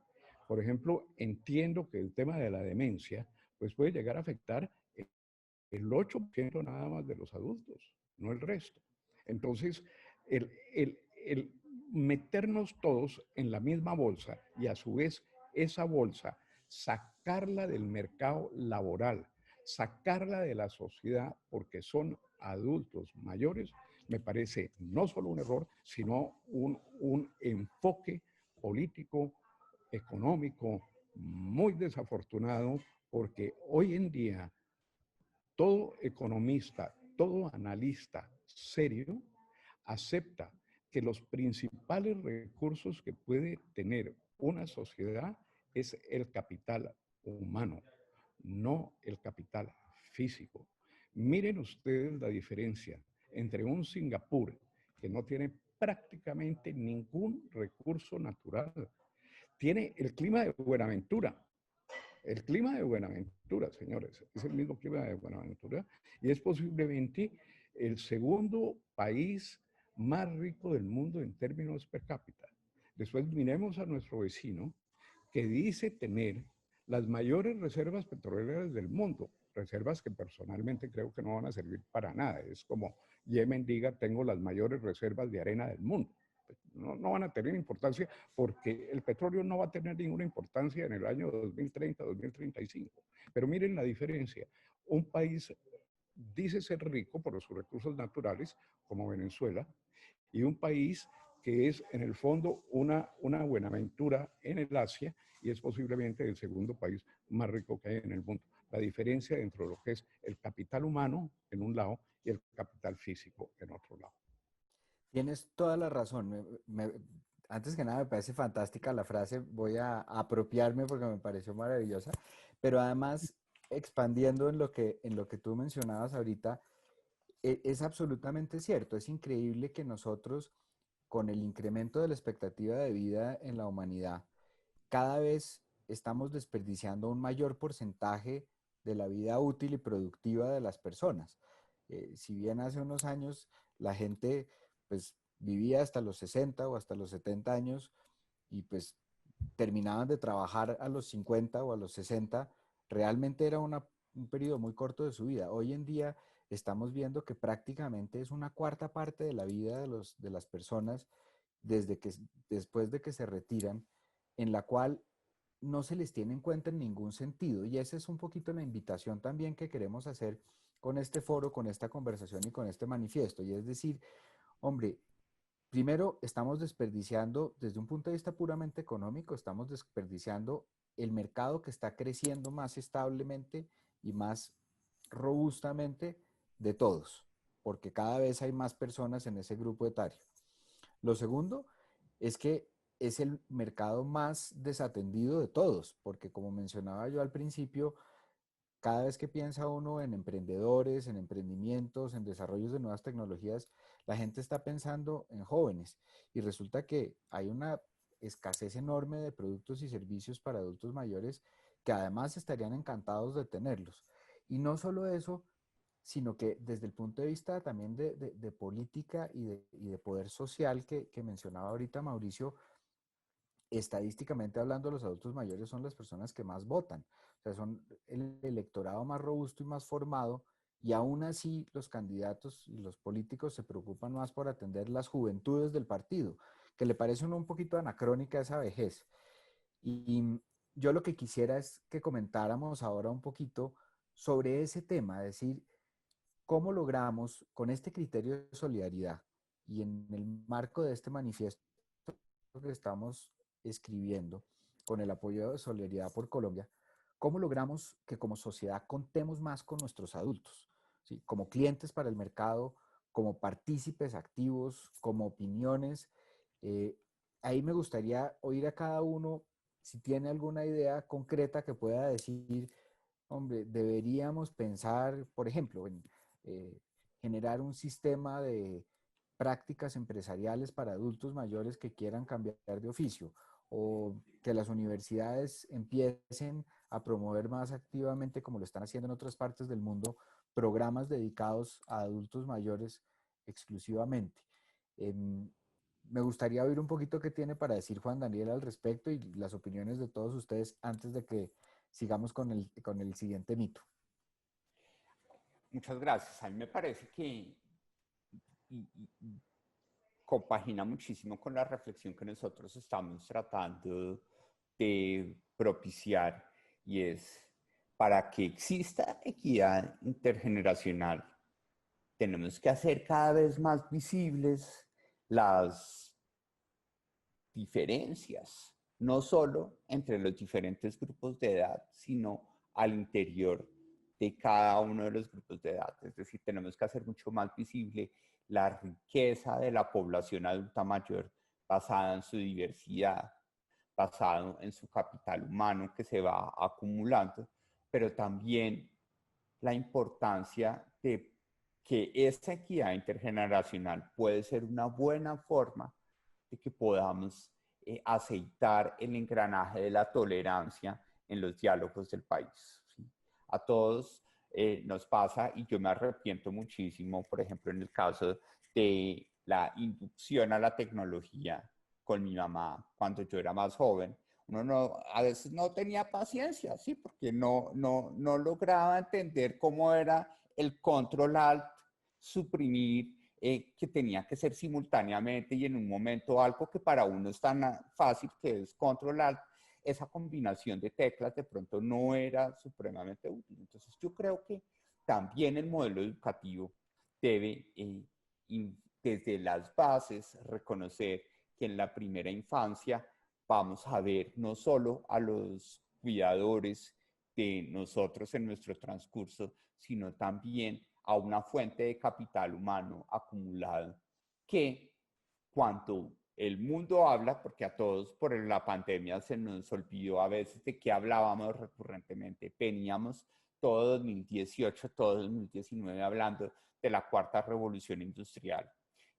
Por ejemplo, entiendo que el tema de la demencia pues puede llegar a afectar el 8% nada más de los adultos, no el resto. Entonces, el meternos todos en la misma bolsa y a su vez esa bolsa sacarla del mercado laboral, sacarla de la sociedad porque son adultos mayores, me parece no solo un error, sino un enfoque político, económico muy desafortunado, porque hoy en día todo economista, todo analista serio acepta que los principales recursos que puede tener una sociedad es el capital humano, no el capital físico. Miren ustedes la diferencia entre un Singapur que no tiene prácticamente ningún recurso natural, tiene el clima de Buenaventura. El clima de Buenaventura, señores, es el mismo clima de Buenaventura y es posiblemente el segundo país más rico del mundo en términos per cápita. Después miremos a nuestro vecino que dice tener las mayores reservas petroleras del mundo, reservas que personalmente creo que no van a servir para nada. Es como Yemen diga, tengo las mayores reservas de arena del mundo. No van a tener importancia porque el petróleo no va a tener ninguna importancia en el año 2030, 2035. Pero miren la diferencia. Un país dice ser rico por sus recursos naturales, como Venezuela, y un país que es en el fondo una Buenaventura en el Asia y es posiblemente el segundo país más rico que hay en el mundo. La diferencia dentro de lo que es el capital humano en un lado y el capital físico en otro lado. Tienes toda la razón. Antes que nada, me parece fantástica la frase. Voy a apropiarme porque me pareció maravillosa. Pero además, expandiendo en lo que tú mencionabas ahorita, es absolutamente cierto. Es increíble que nosotros, con el incremento de la expectativa de vida en la humanidad, cada vez estamos desperdiciando un mayor porcentaje de la vida útil y productiva de las personas. Si bien hace unos años la gente pues vivía hasta los 60 o hasta los 70 años y pues terminaban de trabajar a los 50 o a los 60, realmente era un periodo muy corto de su vida. Hoy en día estamos viendo que prácticamente es una cuarta parte de la vida de las personas después de que se retiran, en la cual no se les tiene en cuenta en ningún sentido. Y esa es un poquito la invitación también que queremos hacer con este foro, con esta conversación y con este manifiesto. Y es decir, hombre, primero estamos desperdiciando, desde un punto de vista puramente económico, estamos desperdiciando el mercado que está creciendo más establemente y más robustamente de todos, porque cada vez hay más personas en ese grupo etario. Lo segundo es que es el mercado más desatendido de todos, porque como mencionaba yo al principio, cada vez que piensa uno en emprendedores, en emprendimientos, en desarrollos de nuevas tecnologías, la gente está pensando en jóvenes y resulta que hay una escasez enorme de productos y servicios para adultos mayores que además estarían encantados de tenerlos. Y no solo eso, sino que desde el punto de vista también de política y de poder social que mencionaba ahorita Mauricio, estadísticamente hablando, los adultos mayores son las personas que más votan, o sea, son el electorado más robusto y más formado, y aún así los candidatos y los políticos se preocupan más por atender las juventudes del partido, que le parece un poquito anacrónica esa vejez. Y yo lo que quisiera es que comentáramos ahora un poquito sobre ese tema, es decir, cómo logramos con este criterio de solidaridad y en el marco de este manifiesto que estamos escribiendo con el apoyo de Solidaridad por Colombia, cómo logramos que como sociedad contemos más con nuestros adultos, ¿sí? Como clientes para el mercado, como partícipes activos, como opiniones. Eh, Ahí me gustaría oír a cada uno si tiene alguna idea concreta que pueda decir, hombre, deberíamos pensar, por ejemplo, en eh, generar un sistema de prácticas empresariales para adultos mayores que quieran cambiar de oficio o que las universidades empiecen a promover más activamente, como lo están haciendo en otras partes del mundo, programas dedicados a adultos mayores exclusivamente. Me gustaría oír un poquito qué tiene para decir Juan Daniel al respecto y las opiniones de todos ustedes antes de que sigamos con el siguiente mito. Muchas gracias. A mí me parece que compagina muchísimo con la reflexión que nosotros estamos tratando de propiciar, y es, para que exista equidad intergeneracional, tenemos que hacer cada vez más visibles las diferencias, no solo entre los diferentes grupos de edad, sino al interior de cada uno de los grupos de edad. Es decir, tenemos que hacer mucho más visible la riqueza de la población adulta mayor basada en su diversidad, basado en su capital humano que se va acumulando, pero también la importancia de que esta equidad intergeneracional puede ser una buena forma de que podamos aceitar el engranaje de la tolerancia en los diálogos del país. ¿Sí? A todos nos pasa, y yo me arrepiento muchísimo, por ejemplo, en el caso de la inducción a la tecnología con mi mamá cuando yo era más joven. Uno no, a veces no tenía paciencia, ¿sí? Porque no lograba entender cómo era el control alt, suprimir, que tenía que ser simultáneamente y en un momento algo que para uno es tan fácil que es control alt, esa combinación de teclas de pronto no era supremamente útil. Entonces yo creo que también el modelo educativo debe desde las bases reconocer que en la primera infancia vamos a ver no solo a los cuidadores de nosotros en nuestro transcurso, sino también a una fuente de capital humano acumulado que, cuando el mundo habla, porque a todos por la pandemia se nos olvidó a veces de qué hablábamos recurrentemente, veníamos todo 2018, todo 2019 hablando de la cuarta revolución industrial,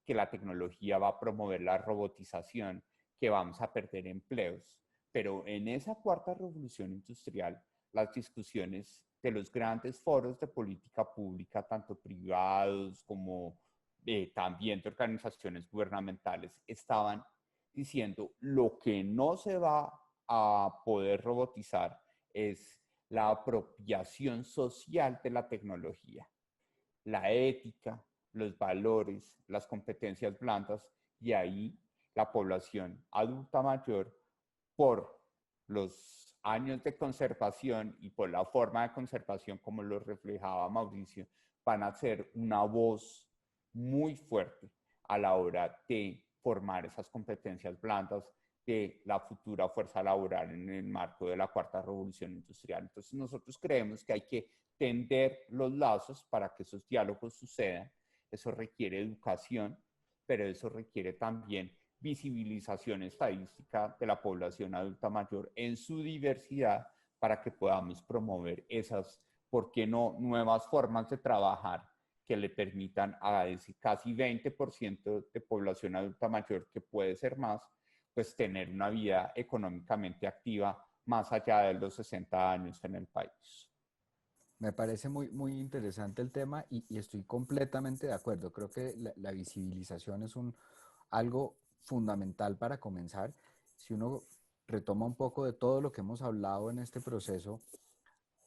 que la tecnología va a promover la robotización, que vamos a perder empleos. Pero en esa cuarta revolución industrial, las discusiones de los grandes foros de política pública, tanto privados como también de organizaciones gubernamentales, estaban diciendo lo que no se va a poder robotizar es la apropiación social de la tecnología, la ética, los valores, las competencias blandas, y ahí la población adulta mayor, por los años de conservación y por la forma de conservación como lo reflejaba Mauricio, van a ser una voz muy fuerte a la hora de formar esas competencias blandas de la futura fuerza laboral en el marco de la cuarta revolución industrial. Entonces nosotros creemos que hay que tender los lazos para que esos diálogos sucedan. Eso requiere educación, pero eso requiere también visibilización estadística de la población adulta mayor en su diversidad para que podamos promover esas, ¿por qué no?, nuevas formas de trabajar que le permitan a ese casi 20% de población adulta mayor, que puede ser más, pues tener una vida económicamente activa más allá de los 60 años en el país. Me parece muy interesante el tema y estoy completamente de acuerdo. Creo que la visibilización es algo fundamental para comenzar. Si uno retoma un poco de todo lo que hemos hablado en este proceso,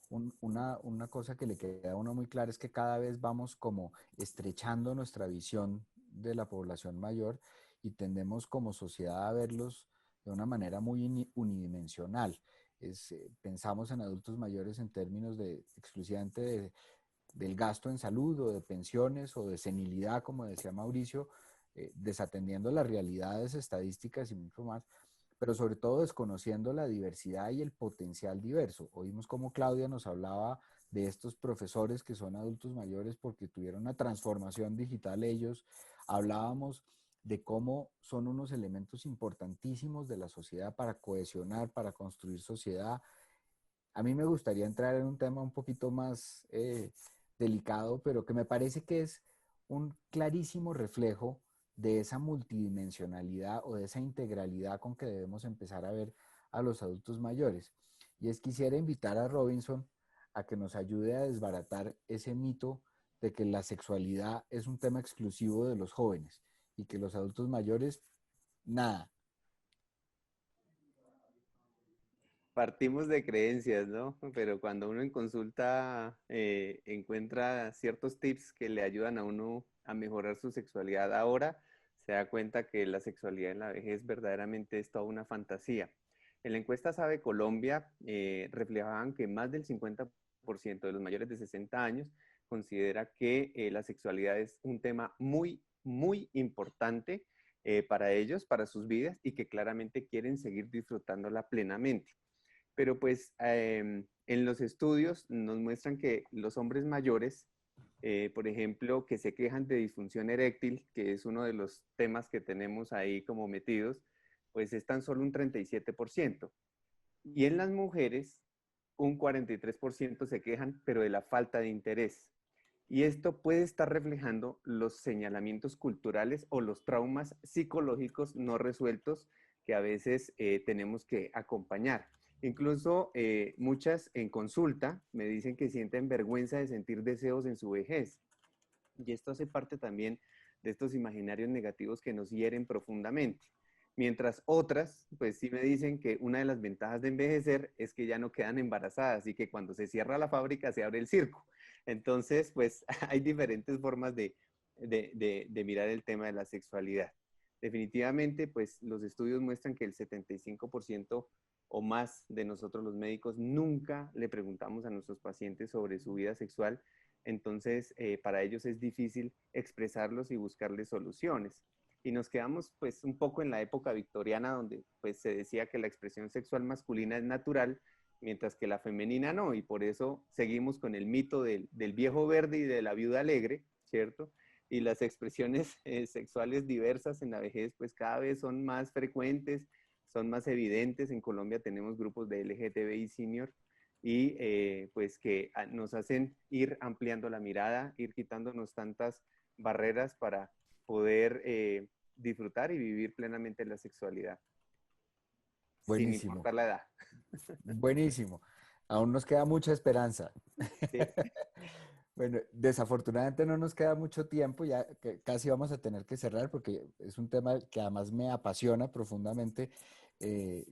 una cosa que le queda a uno muy clara es que cada vez vamos como estrechando nuestra visión de la población mayor y tendemos como sociedad a verlos de una manera muy unidimensional. Pensamos en adultos mayores en términos exclusivamente del gasto en salud o de pensiones o de senilidad, como decía Mauricio, desatendiendo las realidades estadísticas y mucho más, pero sobre todo desconociendo la diversidad y el potencial diverso. Oímos cómo Claudia nos hablaba de estos profesores que son adultos mayores porque tuvieron una transformación digital ellos. Hablábamos de cómo son unos elementos importantísimos de la sociedad para cohesionar, para construir sociedad. A mí me gustaría entrar en un tema un poquito más delicado, pero que me parece que es un clarísimo reflejo de esa multidimensionalidad o de esa integralidad con que debemos empezar a ver a los adultos mayores. Y quisiera invitar a Robinson a que nos ayude a desbaratar ese mito de que la sexualidad es un tema exclusivo de los jóvenes y que los adultos mayores nada. Partimos de creencias, ¿no? Pero cuando uno en consulta encuentra ciertos tips que le ayudan a uno a mejorar su sexualidad ahora, se da cuenta que la sexualidad en la vejez verdaderamente es toda una fantasía. En la encuesta Sabe Colombia reflejaban que más del 50% de los mayores de 60 años considera que la sexualidad es un tema muy, muy importante para ellos, para sus vidas, y que claramente quieren seguir disfrutándola plenamente. Pero pues en los estudios nos muestran que los hombres mayores, por ejemplo, que se quejan de disfunción eréctil, que es uno de los temas que tenemos ahí como metidos, pues es tan solo un 37%. Y en las mujeres, un 43% se quejan, pero de la falta de interés. Y esto puede estar reflejando los señalamientos culturales o los traumas psicológicos no resueltos que a veces tenemos que acompañar. Incluso muchas en consulta me dicen que sienten vergüenza de sentir deseos en su vejez. Y esto hace parte también de estos imaginarios negativos que nos hieren profundamente. Mientras otras, pues sí me dicen que una de las ventajas de envejecer es que ya no quedan embarazadas y que cuando se cierra la fábrica se abre el circo. Entonces, pues hay diferentes formas de mirar el tema de la sexualidad. Definitivamente, pues los estudios muestran que el 75% o más de nosotros los médicos nunca le preguntamos a nuestros pacientes sobre su vida sexual. Entonces, para ellos es difícil expresarlos y buscarles soluciones. Y nos quedamos pues un poco en la época victoriana donde pues se decía que la expresión sexual masculina es natural, mientras que la femenina no, y por eso seguimos con el mito del viejo verde y de la viuda alegre, ¿cierto? Y las expresiones sexuales diversas en la vejez pues cada vez son más frecuentes, son más evidentes. En Colombia tenemos grupos de LGTBI senior y pues que nos hacen ir ampliando la mirada, ir quitándonos tantas barreras para poder disfrutar y vivir plenamente la sexualidad, sin Buenísimo, importar la edad. buenísimo. Aún nos queda mucha esperanza. ¿Sí? Bueno, desafortunadamente no nos queda mucho tiempo, ya que casi vamos a tener que cerrar porque es un tema que además me apasiona profundamente. Eh,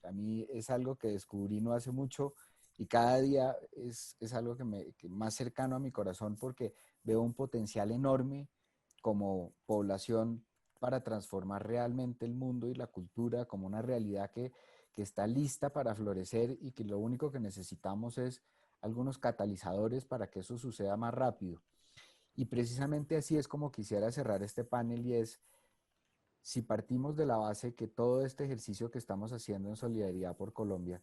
a mí es algo que descubrí no hace mucho y cada día es algo que más cercano a mi corazón porque veo un potencial enorme como población para transformar realmente el mundo y la cultura como una realidad que está lista para florecer y que lo único que necesitamos es algunos catalizadores para que eso suceda más rápido. Y precisamente así es como quisiera cerrar este panel y es, si partimos de la base que todo este ejercicio que estamos haciendo en Solidaridad por Colombia,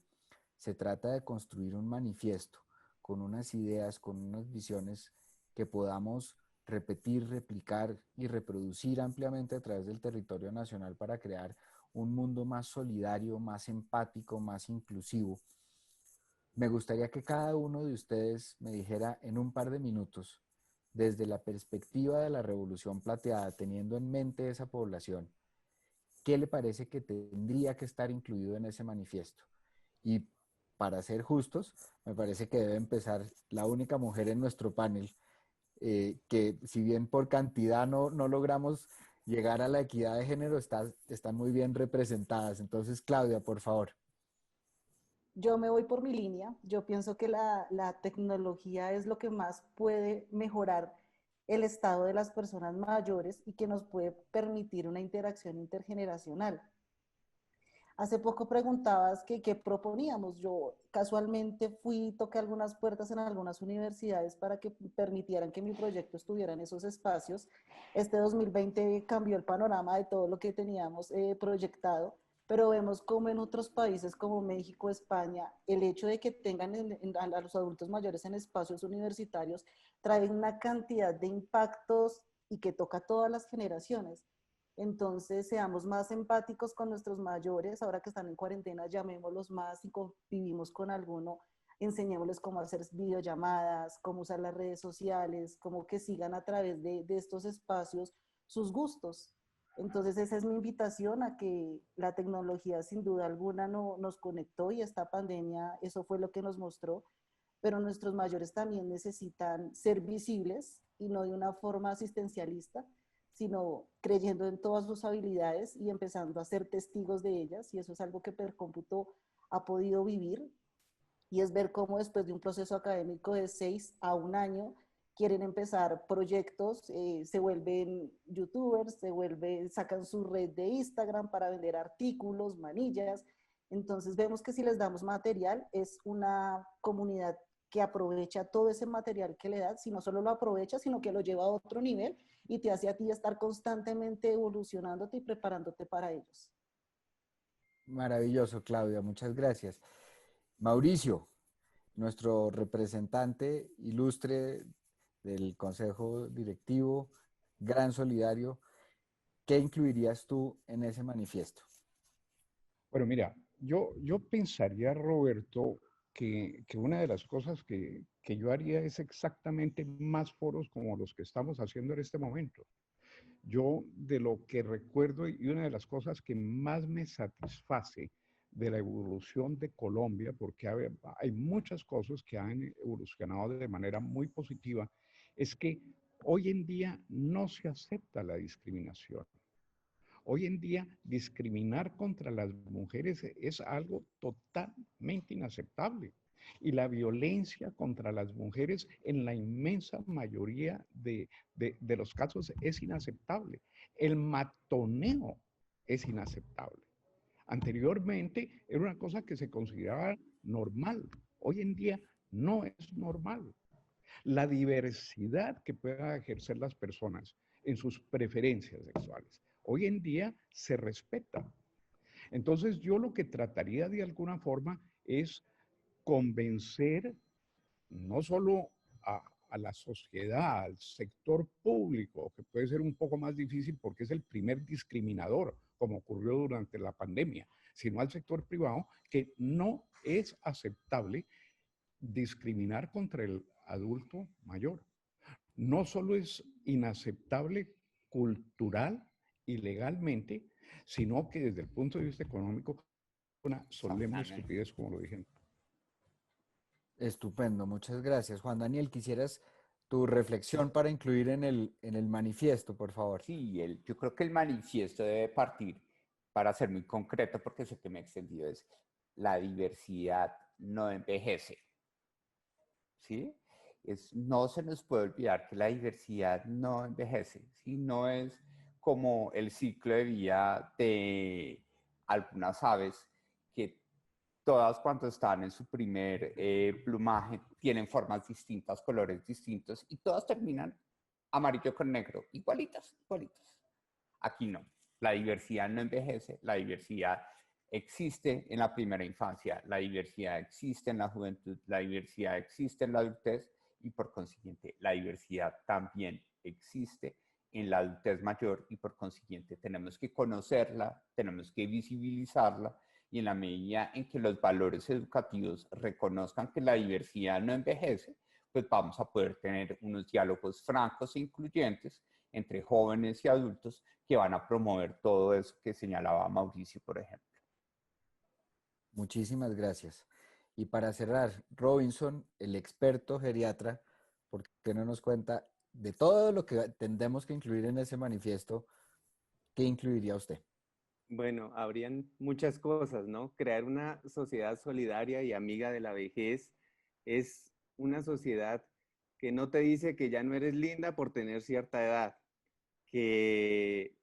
se trata de construir un manifiesto con unas ideas, con unas visiones que podamos repetir, replicar y reproducir ampliamente a través del territorio nacional para crear un mundo más solidario, más empático, más inclusivo. Me gustaría que cada uno de ustedes me dijera en un par de minutos, desde la perspectiva de la Revolución Plateada, teniendo en mente esa población, ¿qué le parece que tendría que estar incluido en ese manifiesto? Y para ser justos, me parece que debe empezar la única mujer en nuestro panel, que si bien por cantidad no logramos llegar a la equidad de género, están muy bien representadas. Entonces, Claudia, por favor. Yo me voy por mi línea. Yo pienso que la tecnología es lo que más puede mejorar el estado de las personas mayores y que nos puede permitir una interacción intergeneracional. Hace poco preguntabas que qué proponíamos. Yo casualmente fui, toqué algunas puertas en algunas universidades para que permitieran que mi proyecto estuviera en esos espacios. Este 2020 cambió el panorama de todo lo que teníamos proyectado, pero vemos como en otros países como México, España, el hecho de que tengan a los adultos mayores en espacios universitarios trae una cantidad de impactos y que toca a todas las generaciones. Entonces, seamos más empáticos con nuestros mayores, ahora que están en cuarentena, llamémoslos más y convivimos con alguno, enseñémosles cómo hacer videollamadas, cómo usar las redes sociales, cómo que sigan a través de estos espacios sus gustos. Entonces, esa es mi invitación a que la tecnología sin duda alguna nos conectó y esta pandemia, eso fue lo que nos mostró, pero nuestros mayores también necesitan ser visibles y no de una forma asistencialista, sino creyendo en todas sus habilidades y empezando a ser testigos de ellas, y eso es algo que Percómputo ha podido vivir, y es ver cómo después de un proceso académico de 6 a 1 año quieren empezar proyectos, se vuelven youtubers, sacan su red de Instagram para vender artículos, manillas. Entonces vemos que si les damos material, es una comunidad que aprovecha todo ese material que le das, si no solo lo aprovecha, sino que lo lleva a otro nivel y te hace a ti estar constantemente evolucionándote y preparándote para ellos. Maravilloso, Claudia, muchas gracias. Mauricio, nuestro representante ilustre del Consejo Directivo, gran solidario, ¿qué incluirías tú en ese manifiesto? Bueno, mira, yo pensaría, Roberto, que una de las cosas que yo haría es exactamente más foros como los que estamos haciendo en este momento. Yo, de lo que recuerdo, y una de las cosas que más me satisface de la evolución de Colombia, porque hay muchas cosas que han evolucionado de manera muy positiva, es que hoy en día no se acepta la discriminación. Hoy en día, discriminar contra las mujeres es algo totalmente inaceptable. Y la violencia contra las mujeres en la inmensa mayoría de los casos es inaceptable. El matoneo es inaceptable. Anteriormente era una cosa que se consideraba normal. Hoy en día no es normal. La diversidad que puedan ejercer las personas en sus preferencias sexuales hoy en día se respeta. Entonces yo lo que trataría de alguna forma es convencer no solo a la sociedad, al sector público, que puede ser un poco más difícil porque es el primer discriminador, como ocurrió durante la pandemia, sino al sector privado, que no es aceptable discriminar contra el adulto mayor. No solo es inaceptable cultural y legalmente, sino que desde el punto de vista económico, una solemne estupidez, como lo dije. Estupendo, muchas gracias. Juan Daniel, ¿quisieras tu reflexión para incluir en el manifiesto, por favor? Sí, yo creo que el manifiesto debe partir, para ser muy concreto, porque sé que me he extendido, es la diversidad no envejece. ¿Sí? No se nos puede olvidar que la diversidad no envejece, ¿sí? No es como el ciclo de vida de algunas aves que todas cuando están en su primer plumaje tienen formas distintas, colores distintos y todas terminan amarillo con negro, igualitas, igualitas. Aquí no, la diversidad no envejece, la diversidad existe en la primera infancia, la diversidad existe en la juventud, la diversidad existe en la adultez y por consiguiente la diversidad también existe en la adultez mayor y por consiguiente tenemos que conocerla, tenemos que visibilizarla y en la medida en que los valores educativos reconozcan que la diversidad no envejece, pues vamos a poder tener unos diálogos francos e incluyentes entre jóvenes y adultos que van a promover todo eso que señalaba Mauricio, por ejemplo. Muchísimas gracias. Y para cerrar, Robinson, el experto geriatra, ¿por qué no nos cuenta de todo lo que tendremos que incluir en ese manifiesto? ¿Qué incluiría usted? Bueno, habrían muchas cosas, ¿no? Crear una sociedad solidaria y amiga de la vejez es una sociedad que no te dice que ya no eres linda por tener cierta edad, que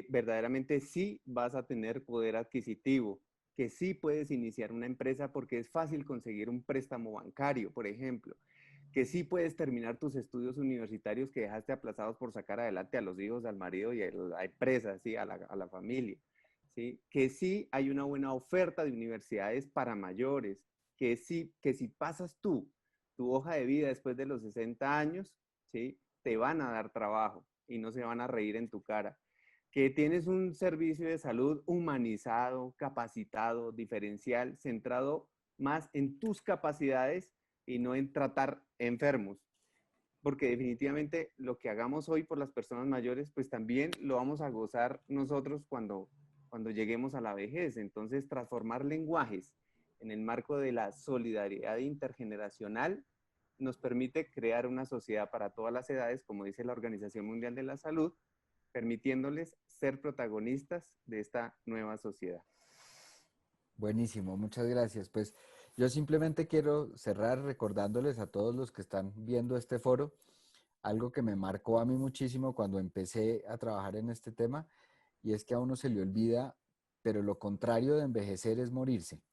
verdaderamente sí vas a tener poder adquisitivo, que sí puedes iniciar una empresa porque es fácil conseguir un préstamo bancario, por ejemplo, que sí puedes terminar tus estudios universitarios que dejaste aplazados por sacar adelante a los hijos, al marido y a la empresa, ¿sí? a la familia. ¿Sí? Que sí hay una buena oferta de universidades para mayores, que si pasas tu hoja de vida después de los 60 años, ¿sí? Te van a dar trabajo y no se van a reír en tu cara. Que tienes un servicio de salud humanizado, capacitado, diferencial, centrado más en tus capacidades y no en tratar enfermos. Porque definitivamente lo que hagamos hoy por las personas mayores, pues también lo vamos a gozar nosotros cuando lleguemos a la vejez. Entonces, transformar lenguajes en el marco de la solidaridad intergeneracional nos permite crear una sociedad para todas las edades, como dice la Organización Mundial de la Salud, permitiéndoles ser protagonistas de esta nueva sociedad. Buenísimo, muchas gracias. Pues yo simplemente quiero cerrar recordándoles a todos los que están viendo este foro algo que me marcó a mí muchísimo cuando empecé a trabajar en este tema, y es que a uno se le olvida, pero lo contrario de envejecer es morirse.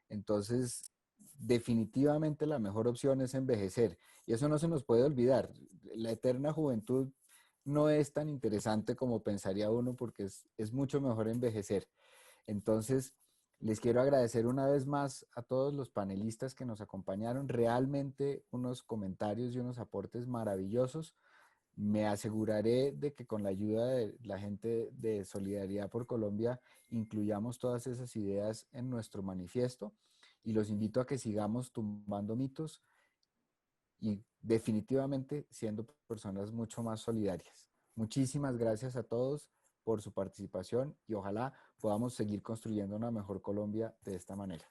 Entonces, definitivamente la mejor opción es envejecer, y eso no se nos puede olvidar. La eterna juventud no es tan interesante como pensaría uno, porque es mucho mejor envejecer. Entonces, les quiero agradecer una vez más a todos los panelistas que nos acompañaron. Realmente unos comentarios y unos aportes maravillosos. Me aseguraré de que con la ayuda de la gente de Solidaridad por Colombia incluyamos todas esas ideas en nuestro manifiesto, y los invito a que sigamos tumbando mitos y definitivamente siendo personas mucho más solidarias. Muchísimas gracias a todos por su participación, y ojalá podamos seguir construyendo una mejor Colombia de esta manera.